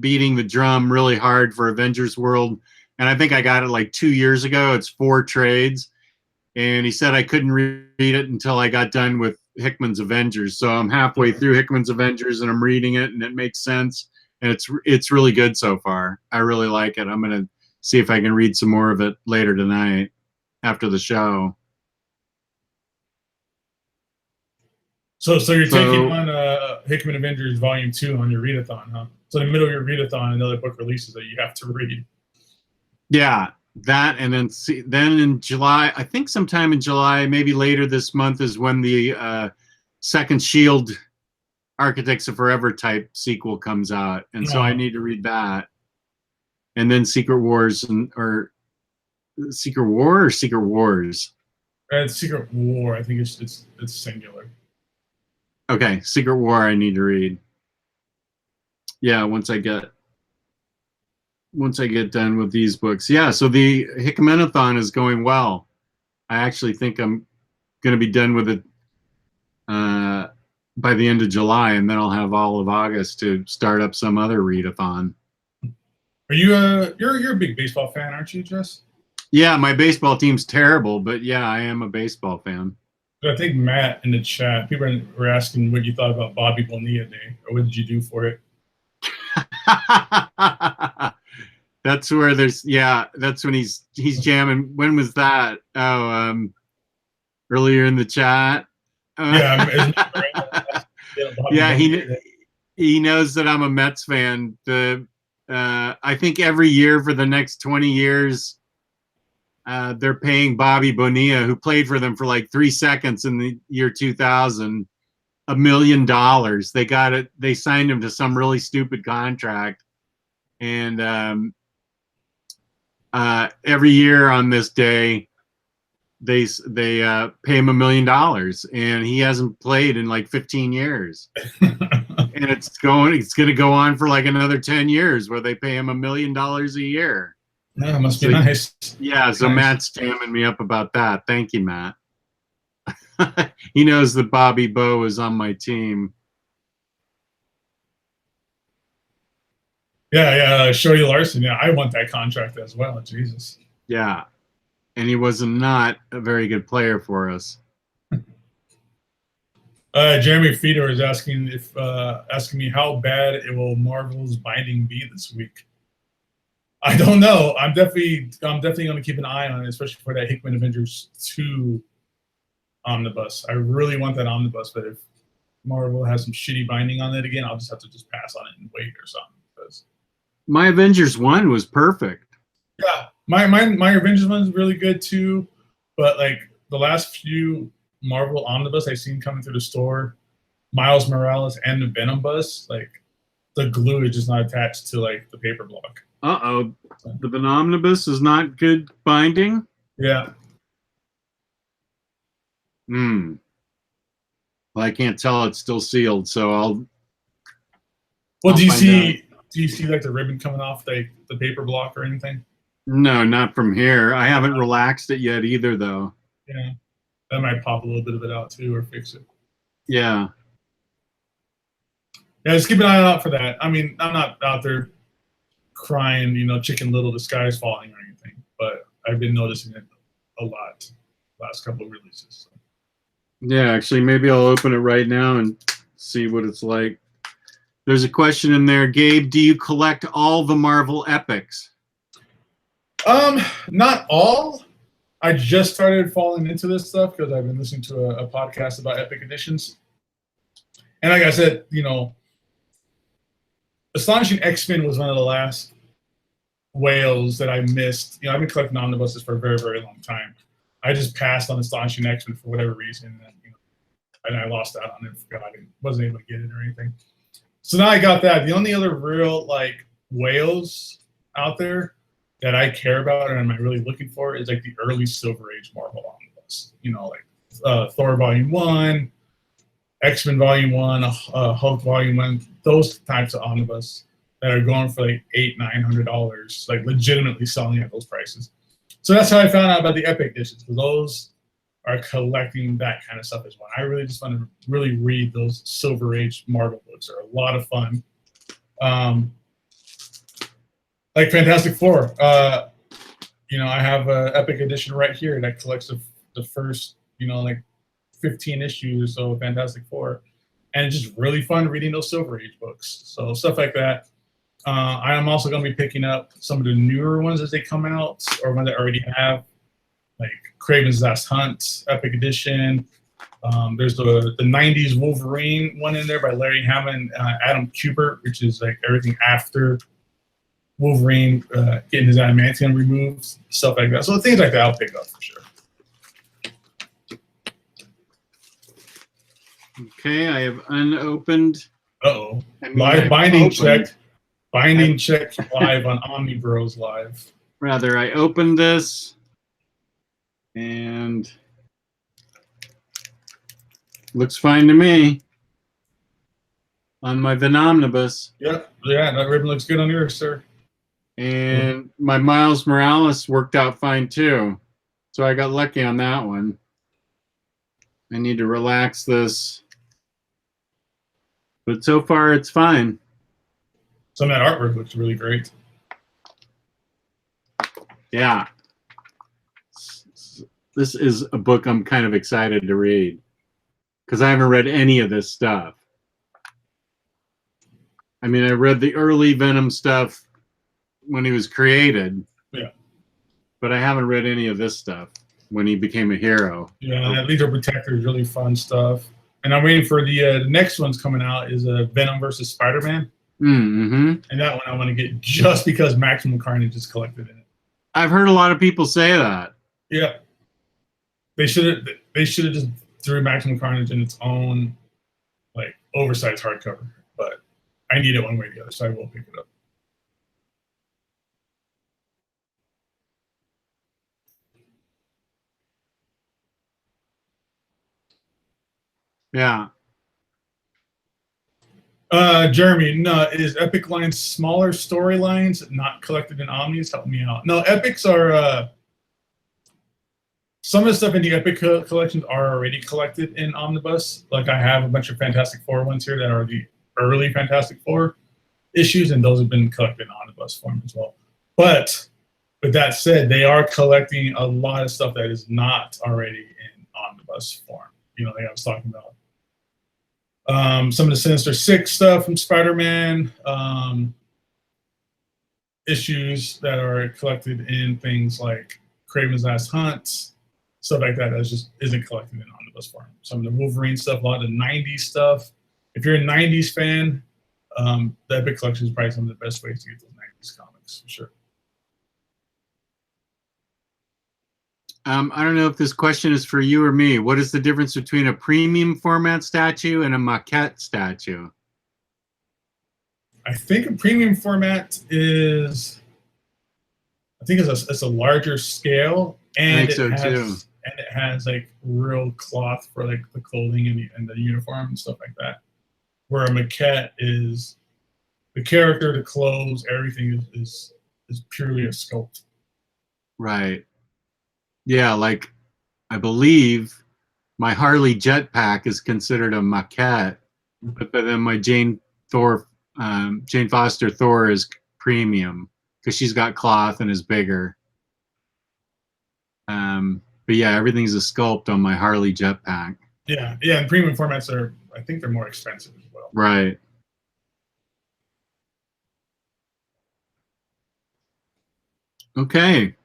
beating the drum really hard for Avengers World, and I think I got it like 2 years ago. It's 4 trades, and he said I couldn't read it until I got done with Hickman's Avengers. So I'm halfway through Hickman's Avengers, and I'm reading it, and it makes sense, and it's really good so far. I really like it. I'm gonna see if I can read some more of it later tonight after the show.
So you're taking on Hickman Avengers Volume 2 on your readathon, huh? So in the middle of your readathon, another book releases that you have to read.
Yeah, that, and then in July, I think sometime in July, maybe later this month, is when the second S.H.I.E.L.D. Architects of Forever type sequel comes out, and so I need to read that. And then Secret Wars, or Secret War or Secret Wars?
It's Secret War. I think it's singular.
Okay, Secret War I need to read. Yeah, once I get done with these books. Yeah, so the Hickman Athan is going well. I actually think I'm going to be done with it by the end of July, and then I'll have all of August to start up some other readathon.
Are you you're a big baseball fan, aren't you, Jess?
Yeah, my baseball team's terrible, but yeah, I am a baseball fan.
I think Matt in the chat, people were asking what you thought about Bobby Bonilla Day, or what did you do for it?
That's where that's when he's jamming. When was that? Oh, earlier in the chat.
Yeah,
yeah, he knows that I'm a Mets fan. I think every year for the next 20 years, they're paying Bobby Bonilla, who played for them for like 3 seconds in the year 2000, $1 million. They got it. They signed him to some really stupid contract, and every year on this day, they pay him $1 million, and he hasn't played in like 15 years. And it's going to go on for like another 10 years where they pay him $1 million a year.
Yeah, must be nice.
Yeah, so nice. Matt's jamming me up about that. Thank you, Matt. He knows that Bobby Bo is on my team.
Yeah, Shorty Larson. Yeah, I want that contract as well. Jesus.
Yeah, and he was not a very good player for us.
Jeremy Feeder is asking me how bad will Marvel's binding be this week. I don't know. I'm definitely going to keep an eye on it, especially for that Hickman Avengers 2 omnibus. I really want that omnibus, but if Marvel has some shitty binding on it again, I'll just have to pass on it and wait or something. Because
my Avengers 1 was perfect.
Yeah, my Avengers 1 is really good too, but like the last few Marvel omnibus I've seen coming through the store, Miles Morales and the Venom bus, like the glue is just not attached to like the paper block.
Uh-oh. The Omnibus is not good binding?
Yeah.
Well, I can't tell. It's still sealed, so I'll...
Well, do you see like the ribbon coming off the paper block or anything?
No, not from here. I haven't relaxed it yet either, though.
Yeah. That might pop a little bit of it out, too, or fix it.
Yeah.
Yeah, just keep an eye out for that. I mean, I'm not out there crying, Chicken Little, the sky is falling or anything, but I've been noticing it a lot last couple of releases. So.
Yeah, actually, maybe I'll open it right now and see what it's like. There's a question in there. Gabe, do you collect all the Marvel epics?
Not all. I just started falling into this stuff because I've been listening to a podcast about epic editions. And like I said, Astonishing X-Men was one of the last whales that I missed. I've been collecting omnibuses for a very, very long time. I just passed on Astonishing X-Men for whatever reason, and I lost out on it. Forgot I wasn't able to get it or anything. So now I got that. The only other real whales out there that I care about and I'm really looking for is like the early Silver Age Marvel omnibus. Thor Volume 1, X-Men Volume 1, Hulk Volume 1, those types of omnibus that are going for like $800-900, like legitimately selling at those prices. So that's how I found out about the Epic editions, because those are collecting that kind of stuff as well. I really just want to really read those Silver Age Marvel books. They're a lot of fun. Like Fantastic Four. I have an Epic edition right here that collects the first, 15 issues or so of Fantastic Four. And it's just really fun reading those Silver Age books. So stuff like that. I am also going to be picking up some of the newer ones as they come out, or ones that I already have, like Kraven's Last Hunt, Epic Edition. There's the 90s Wolverine one in there by Larry Hammond, Adam Kubert, which is like everything after Wolverine getting his adamantium removed, stuff like that. So things like that I'll pick up for sure.
Okay, I have unopened.
Uh-oh. Live binding check. Binding check live on Omnibroslive.
Rather, I opened this and looks fine to me on my Omnibus.
Yeah, that ribbon looks good on yours, sir.
And my Miles Morales worked out fine too. So I got lucky on that one. I need to relax this. But so far it's fine.
Some of that artwork looks really great.
Yeah. This is a book I'm kind of excited to read because I haven't read any of this stuff. I mean, I read the early Venom stuff when he was created.
Yeah.
But I haven't read any of this stuff when he became a hero.
Yeah, that Leader Protector is really fun stuff. And I'm waiting for the next one's coming out is Venom versus Spider-Man.
Mm-hmm.
And that one I want to get just because Maximum Carnage is collected in it.
I've heard a lot of people say that.
Yeah. They should have just threw Maximum Carnage in its own like oversized hardcover. But I need it one way or the other, so I will pick it up.
Yeah.
Jeremy, no, is Epic Line's smaller storylines not collected in Omnis? Help me out. No, Epics are some of the stuff in the Epic collections are already collected in Omnibus. Like I have a bunch of Fantastic Four ones here that are the early Fantastic Four issues, and those have been collected in Omnibus form as well. But with that said, they are collecting a lot of stuff that is not already in Omnibus form. You know, like I was talking about. Some of the Sinister Six stuff from Spider-Man, issues that are collected in things like Kraven's Last Hunt, stuff like that just isn't collected in Omnibus form. Some of the Wolverine stuff, a lot of the 90s stuff. If you're a 90s fan, the Epic Collection is probably some of the best ways to get those 90s comics, for sure.
I don't know if this question is for you or me. What is the difference between a premium format statue and a maquette statue?
I think a premium format is, it's a larger scale, and it has like real cloth for like the clothing and the uniform and stuff like that. Where a maquette is the character, the clothes, everything is purely a sculpt.
Right. Yeah, like I believe my Harley Jetpack is considered a maquette, but then my Jane Foster Thor is premium because she's got cloth and is bigger. But yeah, everything's a sculpt on my Harley Jetpack.
Yeah, and premium formats are, I think they're more expensive as well.
Right. Okay.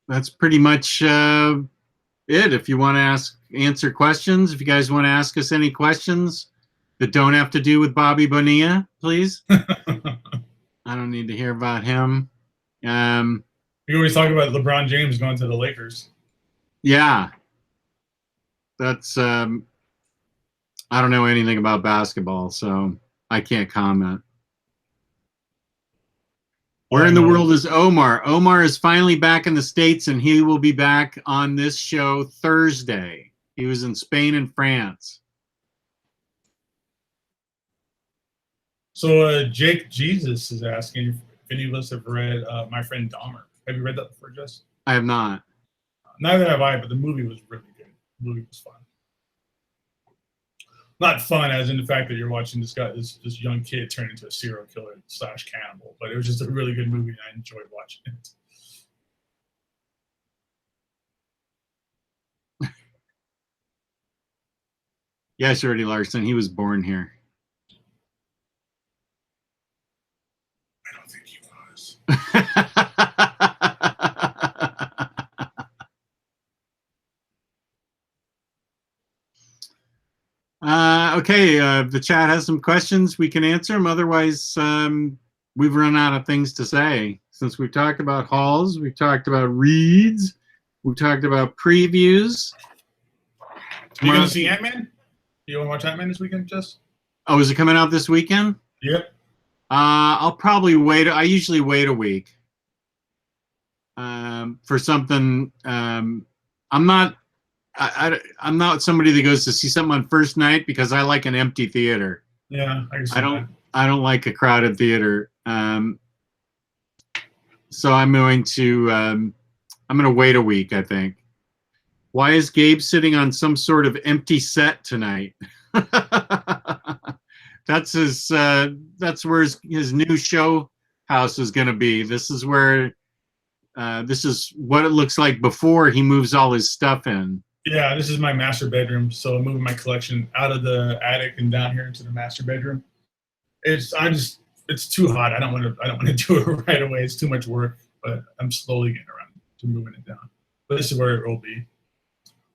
That's pretty much it. If you want to answer questions, if you guys want to ask us any questions that don't have to do with Bobby Bonilla, please. I don't need to hear about him.
We always talk about LeBron James going to the Lakers.
Yeah. That's I don't know anything about basketball, so I can't comment. Where in the world is Omar? Omar is finally back in the States, and he will be back on this show Thursday. He was in Spain and France.
So Jake Jesus is asking if any of us have read My Friend Dahmer. Have you read that before, Jess?
I have not.
Neither have I, but the movie was really good. The movie was fun. Not fun as in the fact that you're watching this young kid turn into a serial killer / cannibal, but it was just a really good movie and I enjoyed watching it.
Yeah, Shirley Larson, he was born here.
I don't think he was.
Okay, the chat has some questions. We can answer them. Otherwise, we've run out of things to say. Since we've talked about hauls, we've talked about reads, we've talked about previews.
Are you going to see Ant-Man? You want to watch Ant-Man this weekend, Jess?
Oh, is it coming out this weekend?
Yep.
I'll probably wait. I usually wait a week for something. I'm not somebody that goes to see something on first night because I like an empty theater.
Yeah, I
don't like a crowded theater. So I'm going to wait a week, I think. Why is Gabe sitting on some sort of empty set tonight? That's where his new show house is going to be. This is where, this is what it looks like before he moves all his stuff in.
Yeah, this is my master bedroom. So I'm moving my collection out of the attic and down here into the master bedroom. It's too hot. I don't want to do it right away. It's too much work, but I'm slowly getting around to moving it down. But this is where it will be.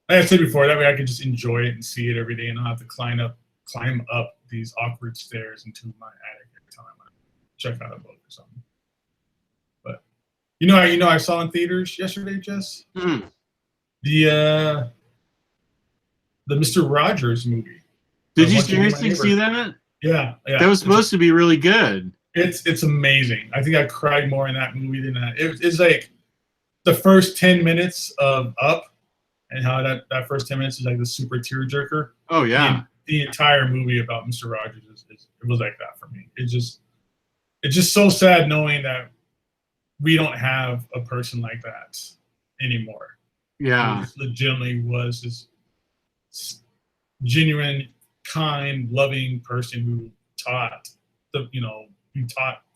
Like I said before, that way I can just enjoy it and see it every day, and I don't have to climb up these awkward stairs into my attic every time I want to check out a book or something. But I saw in theaters yesterday, Jess, the Mr. Rogers movie.
Did you seriously see that?
Yeah.
That was supposed to be really good.
It's amazing. I think I cried more in that movie than that. It's like the first 10 minutes of Up, and how that first 10 minutes is like the super tearjerker.
Oh yeah.
The entire movie about Mr. Rogers it was like that for me. It's just so sad knowing that we don't have a person like that anymore.
Yeah.
Who legitimately was this genuine, kind, loving person who taught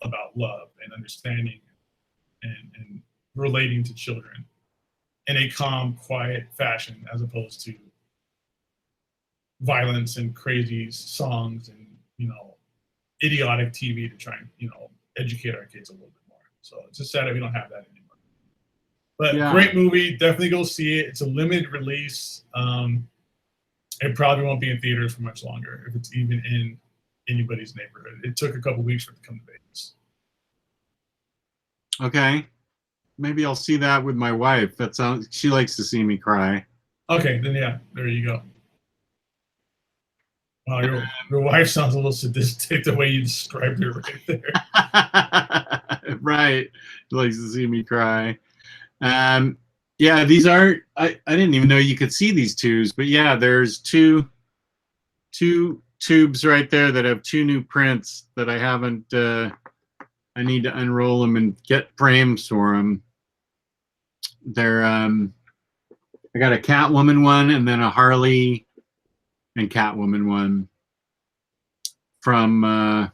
about love and understanding and relating to children in a calm, quiet fashion, as opposed to violence and crazy songs and idiotic TV to try and educate our kids a little bit more. So it's just sad that we don't have that anymore. But yeah. Great movie, definitely go see it. It's a limited release. It probably won't be in theaters for much longer, if it's even in anybody's neighborhood. It took a couple weeks for it to come to Vegas.
Okay. Maybe I'll see that with my wife. She likes to see me cry.
Okay, then yeah, there you go. Wow, your wife sounds a little sadistic the way you described her right there.
Right. She likes to see me cry. Yeah, these are, I didn't even know you could see these tubes, but yeah, there's two tubes right there that have two new prints that I haven't, I need to unroll them and get frames for them. They're, I got a Catwoman one and then a Harley and Catwoman one from, I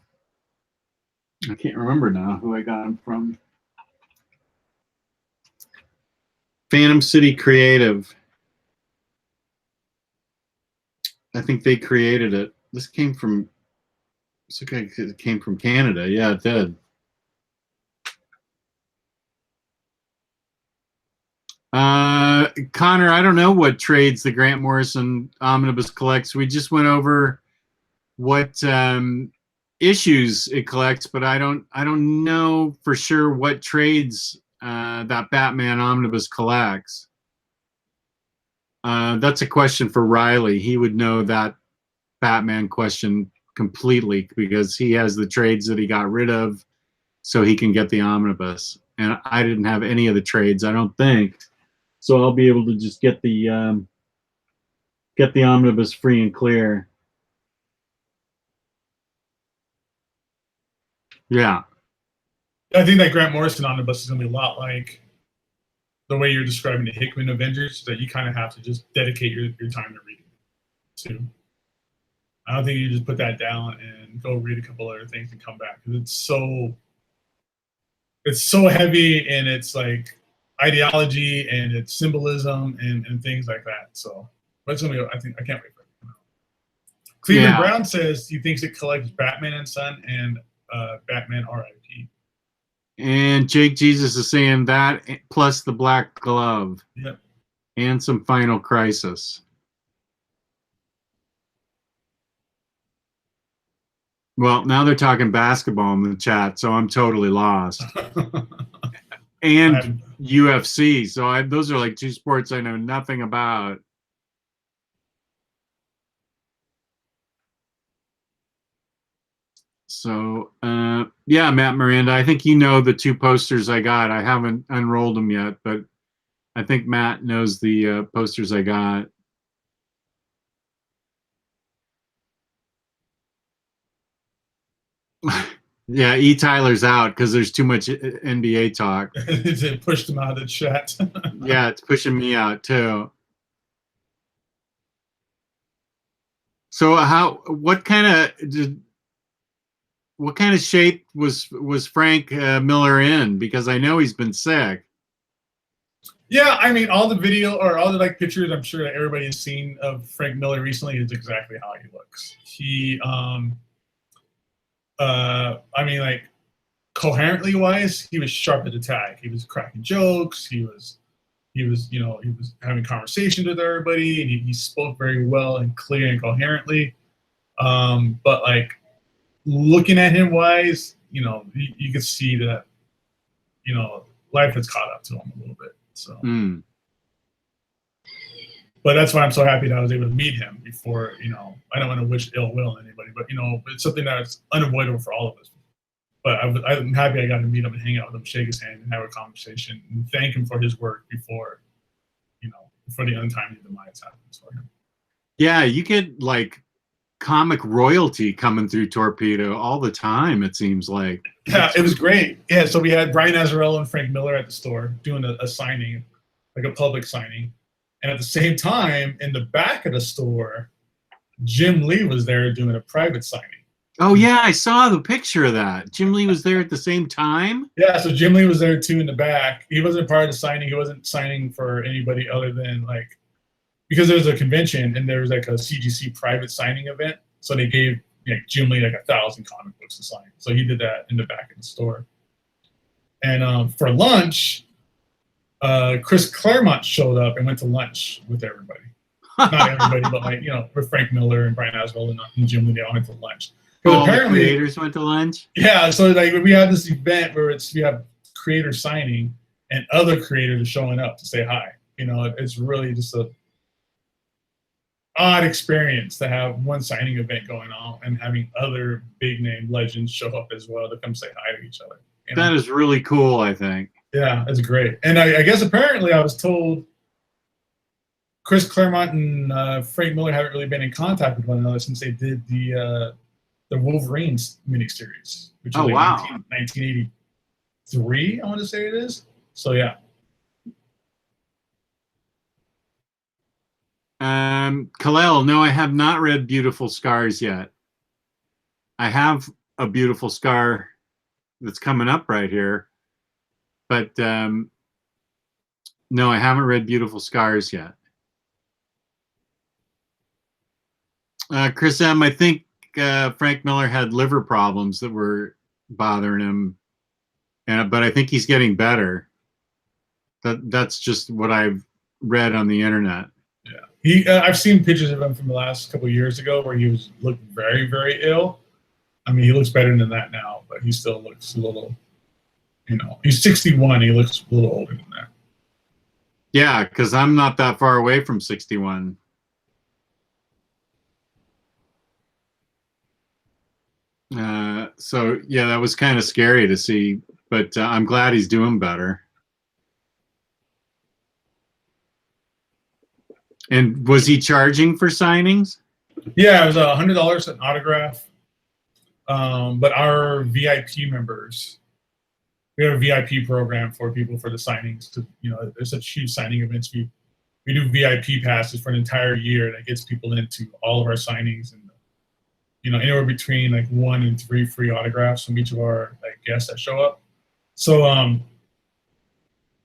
can't remember now who I got them from. Phantom City Creative. I think they created it. This came from, it came from Canada. Yeah, it did. Connor, I don't know what trades the Grant Morrison Omnibus collects. We just went over what issues it collects, but I don't know for sure what trades that Batman Omnibus collects. That's a question for Riley. He would know that Batman question completely because he has the trades that he got rid of so he can get the Omnibus. And I didn't have any of the trades, I don't think. So I'll be able to just get the Omnibus free and clear. Yeah.
I think that Grant Morrison Omnibus is going to be a lot like the way you're describing the Hickman Avengers, that you kind of have to just dedicate your time to reading to. I don't think you just put that down and go read a couple other things and come back, because it's so heavy and it's like ideology and it's symbolism and things like that. So, but it's gonna be, I can't wait for it. Cleveland Brown says he thinks it collects Batman and Son and Batman R.I.P.
And Jake Jesus is saying that plus the Black Glove.
Yep.
And some Final Crisis. Well, now they're talking basketball in the chat, so I'm totally lost. And UFC, so those are like two sports I know nothing about. So, yeah, Matt Miranda, I think you know the two posters I got. I haven't unrolled them yet, but I think Matt knows the posters I got. Yeah, E. Tyler's out because there's too much NBA talk.
It pushed him out of the chat.
Yeah, it's pushing me out too. So what kind of what kind of shape was Frank Miller in? Because I know he's been sick.
Yeah, I mean, all the video or all the like pictures I'm sure that everybody has seen of Frank Miller recently is exactly how he looks. He, I mean, like coherently wise, he was sharp at the tag. He was cracking jokes. He was, you know, he was having conversations with everybody, and he spoke very well and clear and coherently. But like looking at him wise, you know, you could see that, you know, life has caught up to him a little bit. So, but that's why I'm so happy that I was able to meet him before, you know, I don't want to wish ill will on anybody, but you know, it's something that's unavoidable for all of us. But I'm happy I got to meet him and hang out with him, shake his hand, and have a conversation, and thank him for his work before, you know, before the untimely demise happens for him.
Yeah, you get like comic royalty coming through Torpedo all the time, it seems like.
Yeah, it was great. Yeah, so we had Brian Azzarello and Frank Miller at the store doing a signing, like a public signing. And at the same time, in the back of the store, Jim Lee was there doing a private signing.
Oh, yeah, I saw the picture of that. Jim Lee was there at the same time?
Yeah, so Jim Lee was there too in the back. He wasn't part of the signing. He wasn't signing for anybody other than like, because there was a convention and there was like a CGC private signing event. So they gave like Jim Lee like 1,000 comic books to sign. So he did that in the back of the store. And for lunch, Chris Claremont showed up and went to lunch with everybody. Not everybody, but like, you know, with Frank Miller and Brian Azzarello and Jim Lee, they all went to lunch.
All apparently, the creators went to lunch?
Yeah, so like we have this event where we have creators signing and other creators are showing up to say hi. You know, it's really just a odd experience to have one signing event going on and having other big name legends show up as well to come say hi to each other. You know?
That is really cool, I think.
Yeah, it's great. And I guess apparently I was told Chris Claremont and Frank Miller haven't really been in contact with one another since they did the Wolverines miniseries, which was like 1983, I want to say it is. So yeah.
Kalel, no, I have not read Beautiful Scars yet. I have a Beautiful Scar that's coming up right here, but no, I haven't read Beautiful Scars yet. Chris M., I think Frank Miller had liver problems that were bothering him, but I think he's getting better. That's just what I've read on the internet.
Yeah, I've seen pictures of him from the last couple of years ago where he looked very, very ill. I mean, he looks better than that now, but he still looks a little, you know, he's 61. He looks a little older than that.
Yeah, because I'm not that far away from 61. So yeah, that was kind of scary to see, but I'm glad he's doing better. And was he charging for signings?
Yeah, it was $100 an autograph. But our VIP members, we have a VIP program for people for the signings. To, you know, there's such huge signing events. We do VIP passes for an entire year that gets people into all of our signings, and you know, anywhere between like 1 and 3 free autographs from each of our like guests that show up. So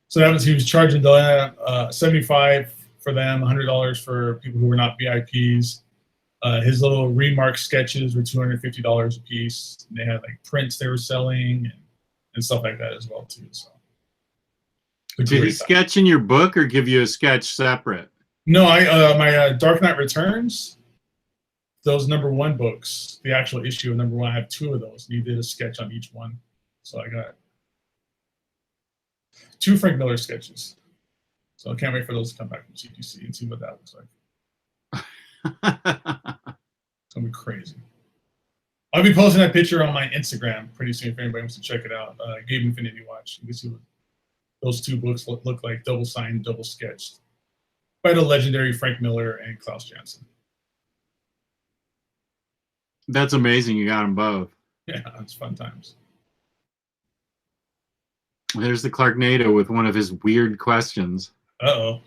so that was, he was charging $75 for them, $100 for people who were not VIPs. His little remark sketches were $250 a piece. And they had like prints they were selling and stuff like that as well too. So
did he sketch in your book or give you a sketch separate?
No, my Dark Knight Returns, those #1 books, the actual issue of #1, I have 2 of those. And he did a sketch on each one. So I got 2 Frank Miller sketches. So I can't wait for those to come back from CGC and see what that looks like. It's gonna be crazy. I'll be posting that picture on my Instagram pretty soon if anybody wants to check it out. Gabe Infinity Watch. You can see what those 2 books look like, double signed, double sketched by the legendary Frank Miller and Klaus Janson.
That's amazing. You got them both.
Yeah, it's fun times.
There's the Clarknado with one of his weird questions.
Uh-oh.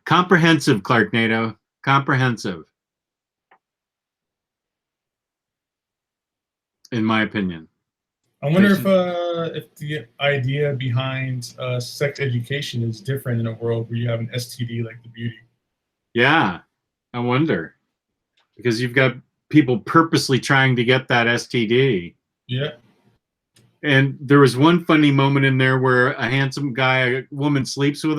Comprehensive, Clark NATO. Comprehensive. In my opinion.
I wonder if the idea behind sex education is different in a world where you have an STD like the beauty.
Yeah, I wonder. Because you've got people purposely trying to get that STD.
Yeah.
And there was one funny moment in there where a handsome guy, a woman sleeps with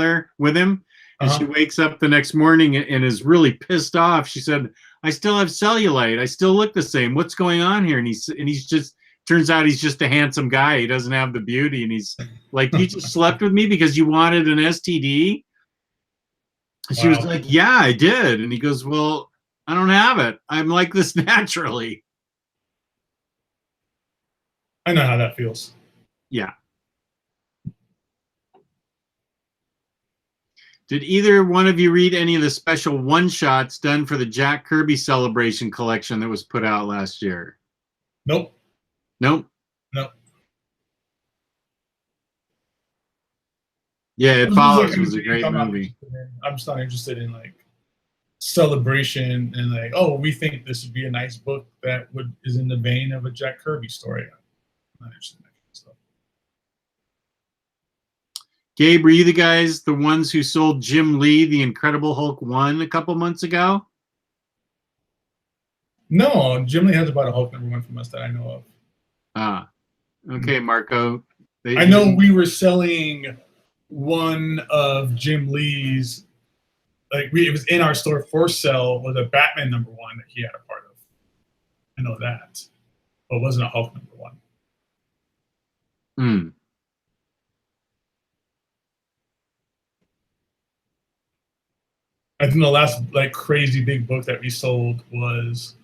him, and she wakes up the next morning and is really pissed off. She said, "I still have cellulite. I still look the same. What's going on here?" And he's just, turns out he's just a handsome guy. He doesn't have the beauty. And he's like, "You just slept with me because you wanted an STD?" And she was like, "Yeah, I did." And he goes, "Well, I don't have it. I'm like this naturally."
I know how that feels.
Yeah. Did either one of you read any of the special one-shots done for the Jack Kirby Celebration collection that was put out last year?
Nope.
Nope.
Nope.
Yeah, It Follows was a great movie.
I'm just not interested in like celebration and like, oh, we think this would be a nice book that is in the vein of a Jack Kirby story. I'm not interested in that kind of stuff.
Gabe, were you the ones who sold Jim Lee the Incredible Hulk 1 a couple months ago?
No, Jim Lee has about a Hulk #1 from us that I know of.
Ah, okay, Marco.
I know we were selling one of Jim Lee's, like it was in our store for sale, was a Batman #1 that he had a part of. I know that, but it wasn't a Hulk #1.
Hmm.
I think the last like crazy big book that we sold was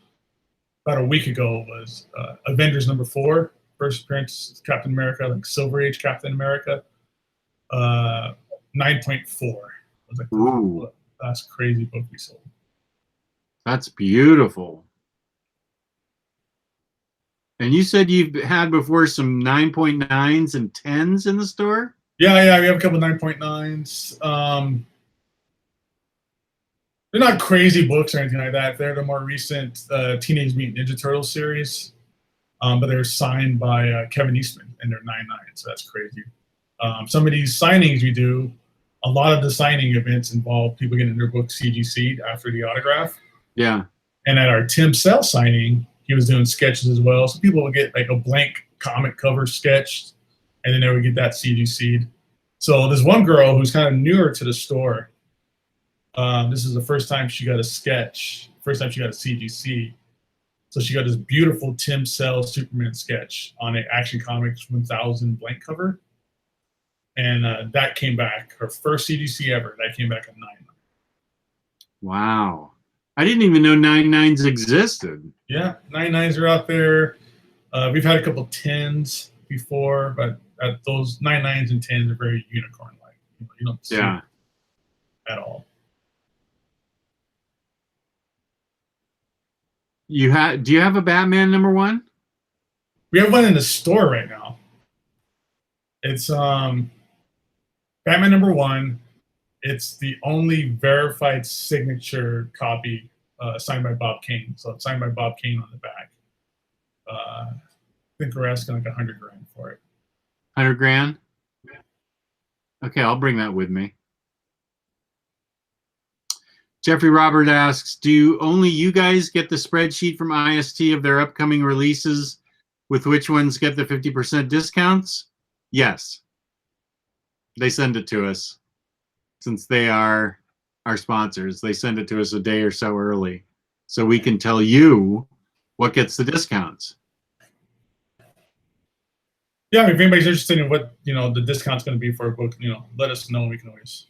about a week ago. Was Avengers #4, first appearance Captain America, like Silver Age Captain America. 9.4 was like the last crazy book we sold.
That's beautiful. And you said you've had before some 9.9s and 10s in the store?
Yeah, we have a couple 9.9s. They're not crazy books or anything like that. They're the more recent Teenage Mutant Ninja Turtles series, but they're signed by Kevin Eastman, and they're 9.9, so that's crazy. Some of these signings we do, a lot of the signing events involve people getting their book CGC'd after the autograph.
Yeah.
And at our Tim Sell signing, he was doing sketches as well. So people would get like a blank comic cover sketched, and then they would get that CGC'd. So there's one girl who's kind of newer to the store. This is the first time she got a sketch, first time she got a CGC. So she got this beautiful Tim Sell Superman sketch on an Action Comics 1000 blank cover. And that came back, her first CGC ever, that came back at 9.
Wow. I didn't even know 9.9s existed.
Yeah, 9.9s are out there. We've had a couple 10s before, but those 9.9s and 10s are very unicorn-like. You don't see it at all.
Do you have a Batman #1?
We have one in the store right now. It's Batman #1. It's the only verified signature copy signed by Bob Kane. So it's signed by Bob Kane on the back. I think we're asking like $100 grand for it.
100 grand? Okay, I'll bring that with me. Jeffrey Robert asks, do only you guys get the spreadsheet from IST of their upcoming releases with which ones get the 50% discounts? Yes. They send it to us. Since they are our sponsors, they send it to us a day or so early so we can tell you what gets the discounts.
Yeah, I mean, if anybody's interested in what the discount's going to be for a book, let us know. We can always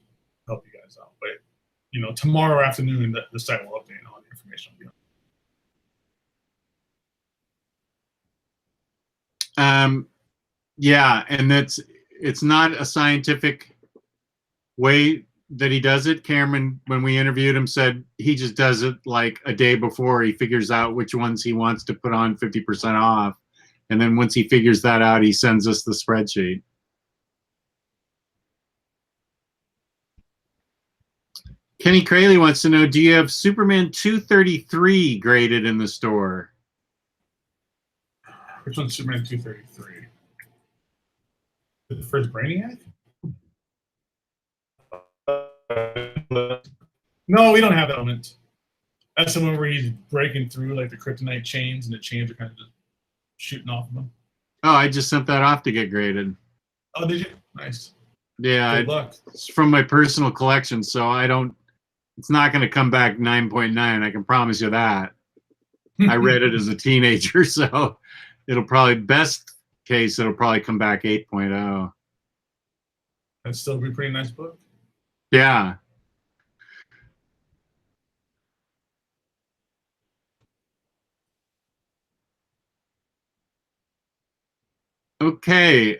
help you guys out. But tomorrow afternoon, the site will update all the information.
Yeah, and it's not a scientific way that he does it. Cameron, when we interviewed him, said he just does it like a day before. He figures out which ones he wants to put on 50% off. And then once he figures that out, he sends us the spreadsheet. Kenny Crayley wants to know, do you have Superman 233 graded in the store?
Which one's Superman 233? The first Brainiac? No, we don't have that element. That's the one where he's breaking through like the kryptonite chains, and the chains are kind of just shooting off of him.
Oh, I just sent that off to get graded.
Oh, did you? Nice.
Yeah,
Good luck.
it's from my personal collection, so I don't. It's not going to come back 9.9. I can promise you that. I read it as a teenager, so it'll probably, best case, it'll probably come back 8.0.
That'd still be a pretty nice book.
Yeah. Okay.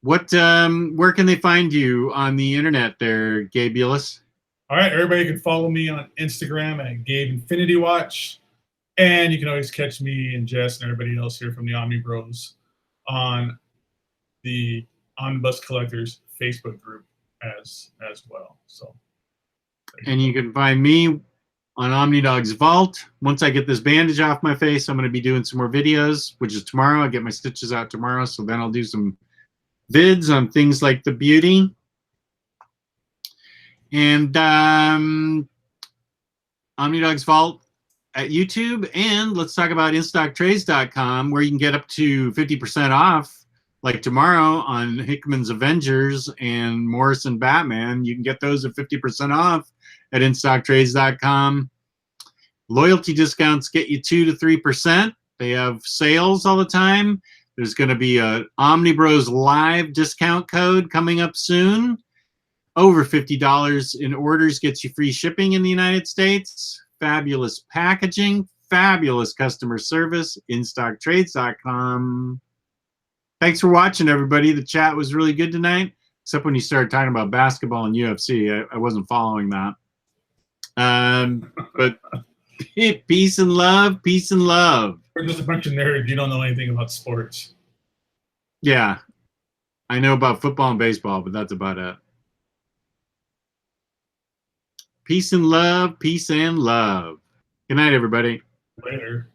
Where can they find you on the internet there, Gabe Eulis?
All right, everybody can follow me on Instagram at Gabe Infinity Watch. And you can always catch me and Jess and everybody else here from the OmniBros on the Omnibus Collectors Facebook group as well. So,
and you can find me on OmniDog's Vault. Once I get this bandage off my face, I'm going to be doing some more videos, which is tomorrow. I get my stitches out tomorrow, so then I'll do some vids on things like the beauty. And OmniDog's Vault at YouTube. And let's talk about InStockTrades.com, where you can get up to 50% off. Like tomorrow on Hickman's Avengers and Morrison Batman, you can get those at 50% off at InStockTrades.com. Loyalty discounts get you 2 to 3%. They have sales all the time. There's going to be a Omnibroslive discount code coming up soon. Over $50 in orders gets you free shipping in the United States. Fabulous packaging, fabulous customer service. InStockTrades.com. Thanks for watching, everybody. The chat was really good tonight, except when you started talking about basketball and UFC. I wasn't following that. But peace and love, peace and love.
We're just a bunch of nerds. You don't know anything about sports.
Yeah. I know about football and baseball, but that's about it. Peace and love, peace and love. Good night, everybody.
Later.